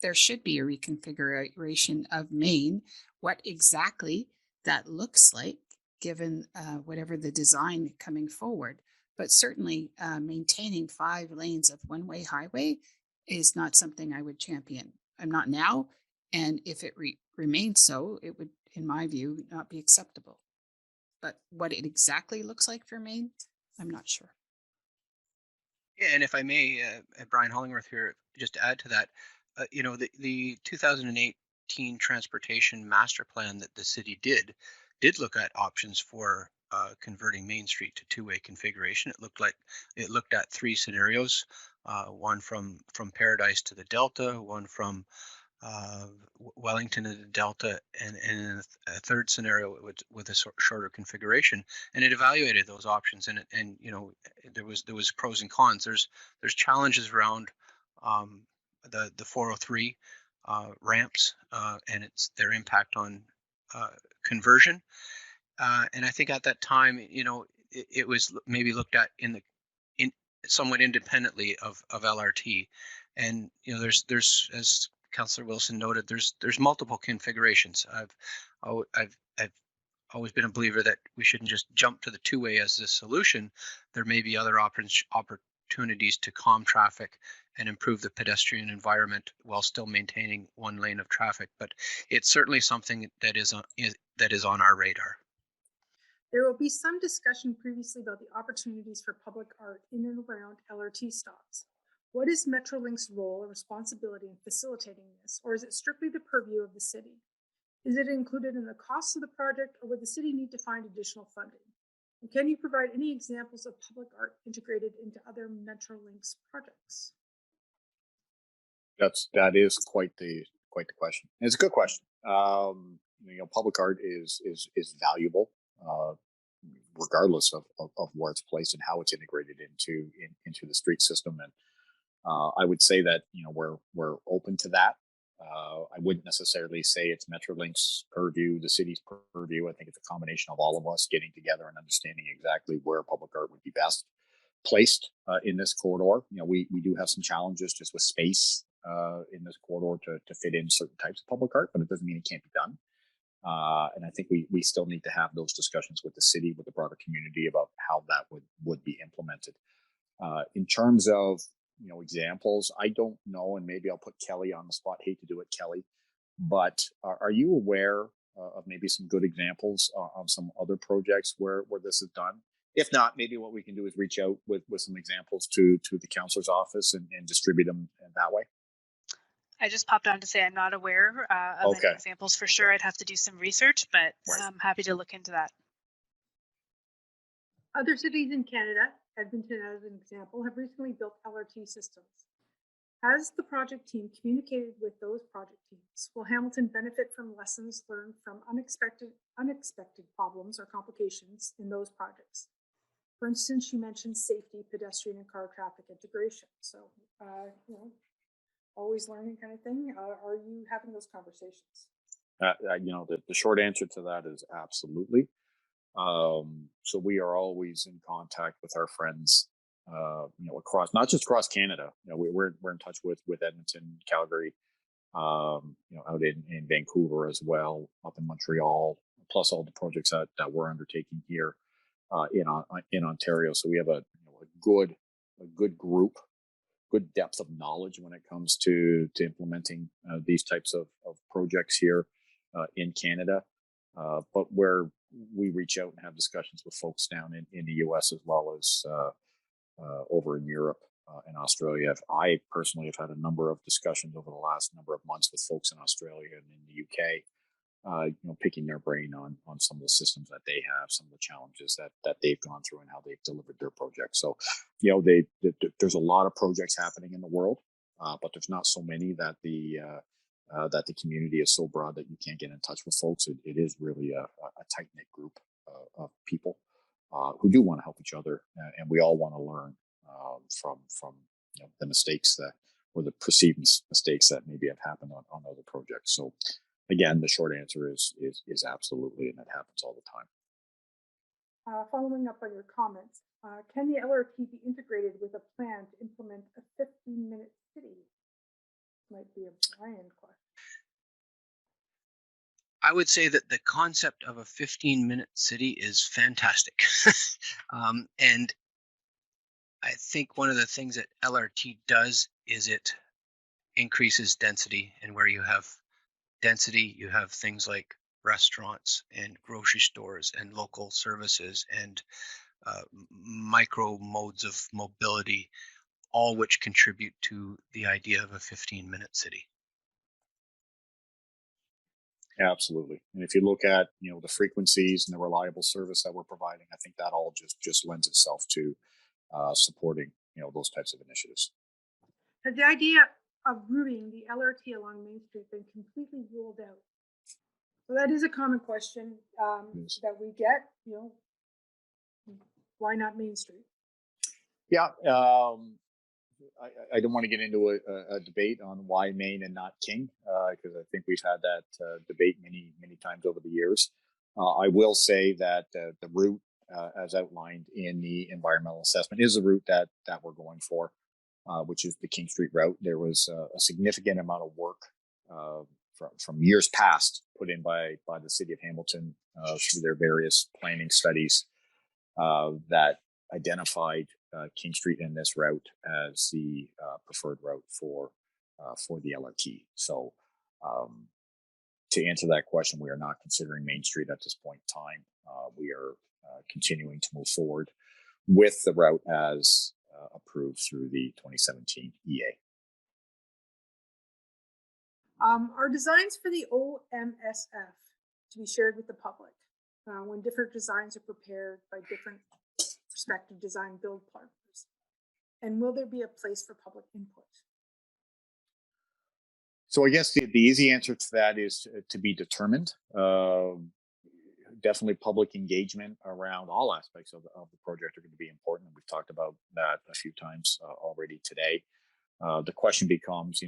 There should be a reconfiguration of Main. What exactly that looks like, given whatever the design coming forward, but certainly maintaining 5 lanes of one-way highway is not something I would champion. I'm not now, and if it remains so, it would, in my view, not be acceptable. But what it exactly looks like for Maine, I'm not sure. Yeah, and if I may, Brian Hollingworth here, just to add to that, the 2018 transportation master plan that the city did look at options for converting Main Street to two-way configuration. It looked at 3 scenarios, one from Paradise to the Delta, one from Wellington to the Delta, and a third scenario with a shorter configuration. And it evaluated those options, and there was pros and cons. There's challenges around the 403 ramps and their impact on conversion. And I think at that time, it was maybe looked at in somewhat independently of LRT. And there's as Councillor Wilson noted, there's multiple configurations. I've always been a believer that we shouldn't just jump to the two-way as the solution. There may be other opportunities to calm traffic and improve the pedestrian environment while still maintaining 1 lane of traffic. But it's certainly something that is on our radar. There will be some discussion previously about the opportunities for public art in and around LRT stops. What is Metrolinx's role and responsibility in facilitating this, or is it strictly the purview of the city? Is it included in the costs of the project, or would the city need to find additional funding? And can you provide any examples of public art integrated into other Metrolinx projects? That is quite the question. And it's a good question. Public art is valuable, regardless of where it's placed and how it's integrated into the street system. And I would say that we're open to that. I wouldn't necessarily say it's Metrolinx purview, the city's purview. I think it's a combination of all of us getting together and understanding exactly where public art would be best placed in this corridor. We do have some challenges just with space in this corridor to fit in certain types of public art, but it doesn't mean it can't be done. And I think we still need to have those discussions with the city, with the broader community about how that would be implemented. In terms of examples, I don't know, and maybe I'll put Kelly on the spot. Hate to do it, Kelly, but are you aware of maybe some good examples on some other projects where this is done? If not, maybe what we can do is reach out with some examples to the councilor's office and distribute them that way. I just popped on to say I'm not aware of any examples for sure. I'd have to do some research, but I'm happy to look into that. Other cities in Canada, Edmonton as an example, have recently built LRT systems. Has the project team communicated with those project teams? Will Hamilton benefit from lessons learned from unexpected problems or complications in those projects? For instance, you mentioned safety, pedestrian and car traffic integration. So, always learning kind of thing. Are you having those conversations? The short answer to that is absolutely. So we are always in contact with our friends, across, not just across Canada. We're in touch with Edmonton, Calgary, out in Vancouver as well, up in Montreal, plus all the projects that we're undertaking here in Ontario. So we have a good group, good depth of knowledge when it comes to implementing these types of projects here in Canada. But where we reach out and have discussions with folks down in the US as well as over in Europe and Australia. I personally have had a number of discussions over the last number of months with folks in Australia and in the UK. Picking their brain on some of the systems that they have, some of the challenges that they've gone through, and how they've delivered their projects. So, there's a lot of projects happening in the world, but there's not so many that the community is so broad that you can't get in touch with folks. It is really a tight knit group of people who do want to help each other, and we all want to learn from the mistakes that, or the perceived mistakes that maybe have happened on other projects. So. Again, the short answer is absolutely, and it happens all the time. Following up on your comments, can the LRT be integrated with a plan to implement a 15-minute city? Might be a Brian question. I would say that the concept of a 15-minute city is fantastic. And I think one of the things that LRT does is it increases density, and where you have density, you have things like restaurants and grocery stores and local services and micro modes of mobility, all which contribute to the idea of a 15-minute city. Absolutely. And if you look at, the frequencies and the reliable service that we're providing, I think that all just lends itself to supporting, those types of initiatives. Has the idea of routing the LRT along Main Street been completely ruled out? So that is a common question that we get, why not Main Street? Yeah. I don't want to get into a debate on why Main and not King, because I think we've had that debate many times over the years. I will say that the route, as outlined in the environmental assessment, is the route that we're going for, which is the King Street route. There was a significant amount of work from years past put in by the city of Hamilton through their various planning studies that identified King Street and this route as the preferred route for the LRT. So to answer that question, we are not considering Main Street at this point in time. We are continuing to move forward with the route as approved through the 2017 EA. Are designs for the OMSF to be shared with the public when different designs are prepared by different prospective design build partners? And will there be a place for public input? So I guess the easy answer to that is to be determined. Definitely public engagement around all aspects of the project are going to be important. We've talked about that a few times already today. The question becomes,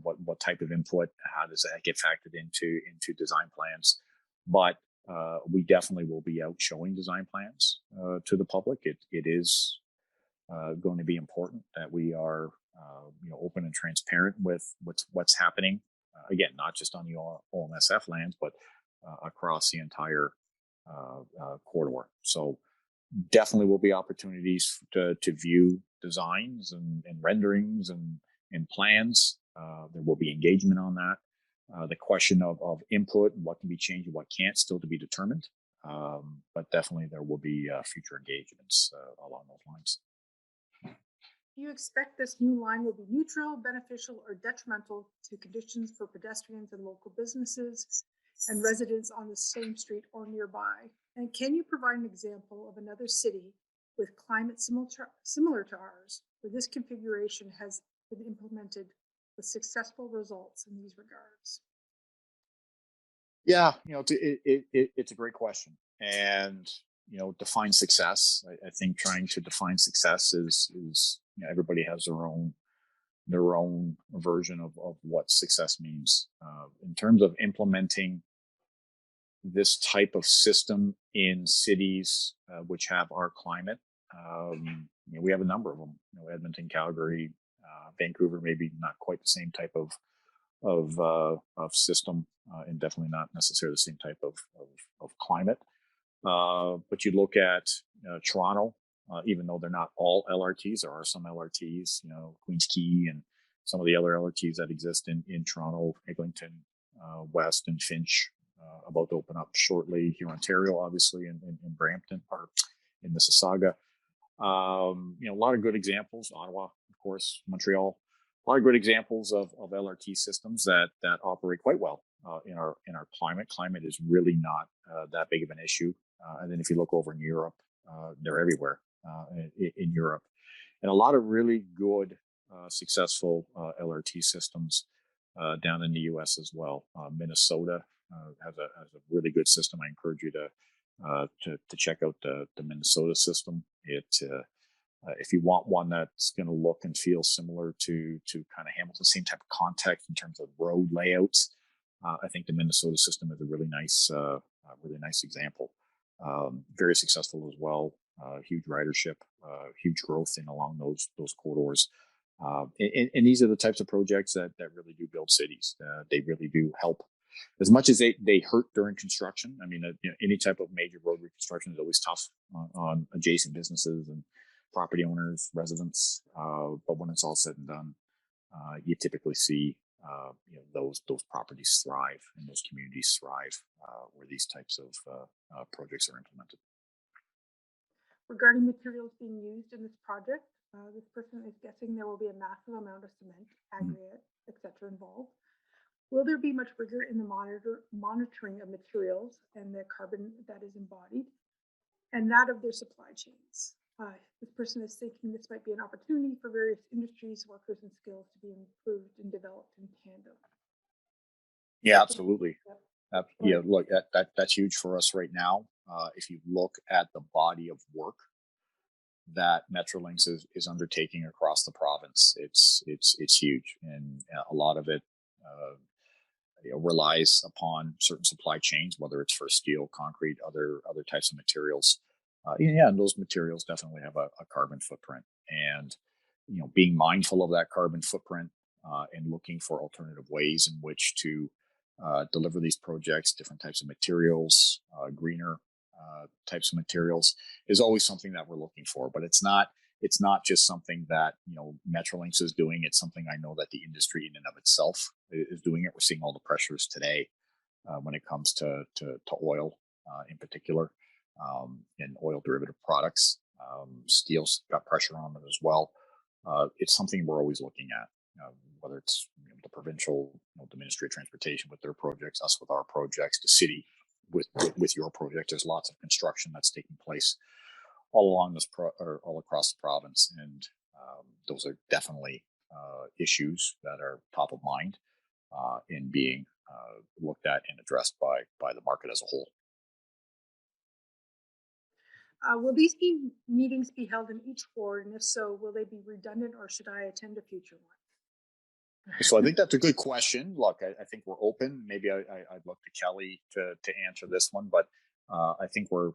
what type of input, how does that get factored into design plans? But we definitely will be out showing design plans to the public. It is going to be important that we are, open and transparent with what's happening. Again, not just on the OMSF lands, but across the entire corridor. So definitely will be opportunities to view designs and renderings and plans. There will be engagement on that. The question of input and what can be changed and what can't, still to be determined. But definitely there will be future engagements along those lines. Do you expect this new line will be neutral, beneficial, or detrimental to conditions for pedestrians and local businesses and residents on the same street or nearby? And can you provide an example of another city with climate similar to ours, where this configuration has been implemented with successful results in these regards? Yeah, it's a great question. And, define success. I think trying to define success is everybody has their own version of what success means. In terms of implementing this type of system in cities which have our climate, we have a number of them. Edmonton, Calgary, Vancouver, maybe not quite the same type of system, and definitely not necessarily the same type of climate. But you look at Toronto, even though they're not all LRTs, there are some LRTs, Queens Quay and some of the other LRTs that exist in Toronto, Eglinton, West, and Finch, about to open up shortly here in Ontario, obviously, in Brampton or in Mississauga. A lot of good examples. Ottawa, of course, Montreal. A lot of good examples of LRT systems that operate quite well in our climate. Climate is really not that big of an issue. And then if you look over in Europe, they're everywhere in Europe, and a lot of really good, successful LRT systems down in the U.S. as well. Minnesota has a really good system. I encourage you to check out the Minnesota system. If you want one that's going to look and feel similar to kind of Hamilton, same type of context in terms of road layouts, I think the Minnesota system is a really nice example. Very successful as well. Huge ridership, huge growth in along those corridors. And these are the types of projects that really do build cities. They really do help. As much as they hurt during construction, I mean, any type of major road reconstruction is always tough on adjacent businesses and property owners, residents. But when it's all said and done, you typically see those properties thrive and those communities thrive where these types of projects are implemented. Regarding materials being used in this project, this person is guessing there will be a massive amount of cement, aggregate, etc. involved. Will there be much rigor in the monitoring of materials and the carbon that is embodied, and that of their supply chains? This person is thinking this might be an opportunity for various industries, workers, and skills to be improved and developed in tandem. Yeah, absolutely. Yep. Look, that's huge for us right now. If you look at the body of work that Metrolinx is undertaking across the province, it's huge, and a lot of it relies upon certain supply chains, whether it's for steel, concrete, other types of materials. And those materials definitely have a carbon footprint, and being mindful of that carbon footprint and looking for alternative ways in which to deliver these projects, different types of materials, greener types of materials, is always something that we're looking for. But it's not just something that Metrolinx is doing. It's something I know that the industry in and of itself is doing it. We're seeing all the pressures today when it comes to oil in particular, and oil derivative products. Steel's got pressure on it as well. It's something we're always looking at, whether it's the provincial, the Ministry of Transportation with their projects, us with our projects, the city with your project. There's lots of construction that's taking place all along or all across the province, and those are definitely issues that are top of mind in being looked at and addressed by the market as a whole. Will these meetings be held in each ward, and if so, will they be redundant, or should I attend a future one? So I think that's a good question. Look, I think we're open. Maybe I'd look to Kelly to answer this one, but I think we're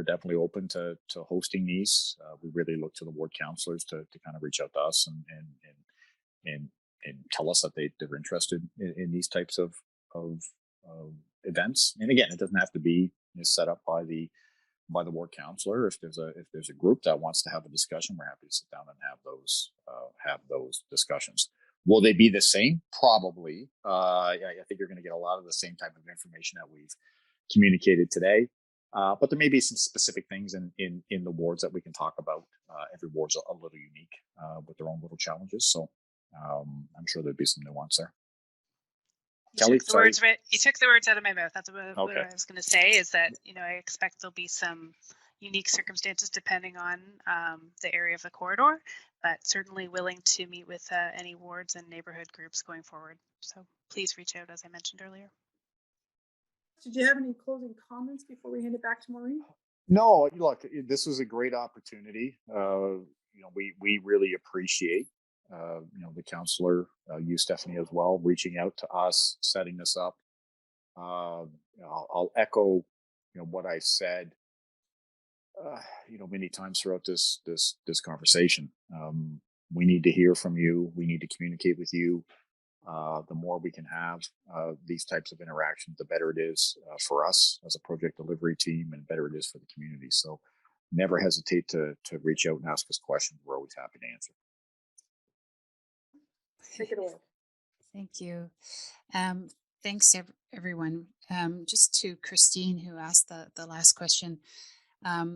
definitely open to hosting these. We really look to the ward councillors to kind of reach out to us and tell us that they're interested in these types of events. And again, it doesn't have to be set up by the ward councillor. If there's a group that wants to have a discussion, we're happy to sit down and have those discussions. Will they be the same? Probably. I think you're going to get a lot of the same type of information that we've communicated today. But there may be some specific things in the wards that we can talk about. Every ward's a little unique with their own little challenges. So I'm sure there'd be some nuance there. You took the words out of my mouth. That's what I was going to say, is that, I expect there'll be some unique circumstances depending on the area of the corridor, but certainly willing to meet with any wards and neighborhood groups going forward. So please reach out, as I mentioned earlier. Did you have any closing comments before we hand it back to Maureen? No, look, this was a great opportunity. We really appreciate the councillor, you, Stephanie, as well, reaching out to us, setting this up. I'll echo what I said many times throughout this conversation. We need to hear from you. We need to communicate with you. The more we can have these types of interactions, the better it is for us as a project delivery team, and better it is for the community. So never hesitate to reach out and ask us questions. We're always happy to answer. Take it away. Thank you. Thanks everyone. Just to Christine, who asked the last question.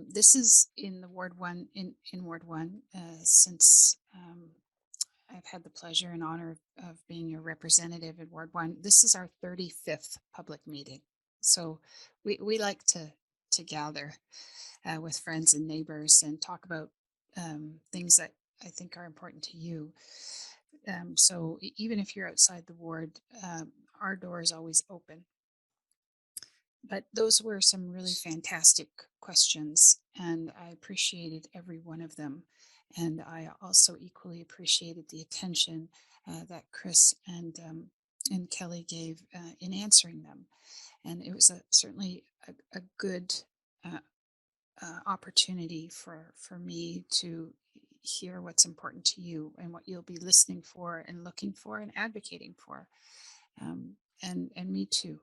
This is in the Ward 1, in Ward 1, since I've had the pleasure and honor of being your representative in Ward 1. This is our 35th public meeting. So we like to gather with friends and neighbors and talk about things that I think are important to you. So even if you're outside the ward, our door is always open. But those were some really fantastic questions, and I appreciated every one of them. And I also equally appreciated the attention that Chris and Kelly gave in answering them. And it was certainly a good opportunity for me to hear what's important to you and what you'll be listening for and looking for and advocating for. And me too.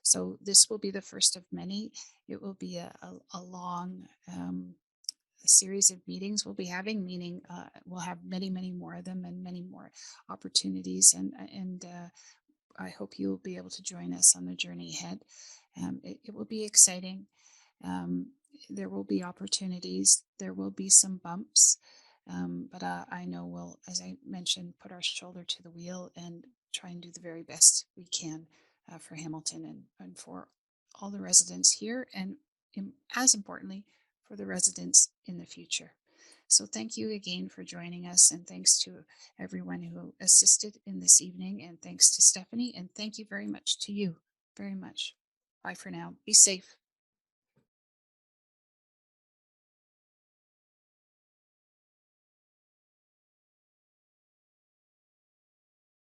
So this will be the first of many. It will be a long series of meetings we'll be having, meaning we'll have many, many more of them and many more opportunities. And I hope you'll be able to join us on the journey ahead. It will be exciting. Um, there will be opportunities. There will be some bumps. But I know we'll, as I mentioned, put our shoulder to the wheel and try and do the very best we can for Hamilton and for all the residents here, and as importantly, for the residents in the future. So thank you again for joining us, and thanks to everyone who assisted in this evening, and thanks to Stephanie, and thank you very much to you, very much. Bye for now. Be safe.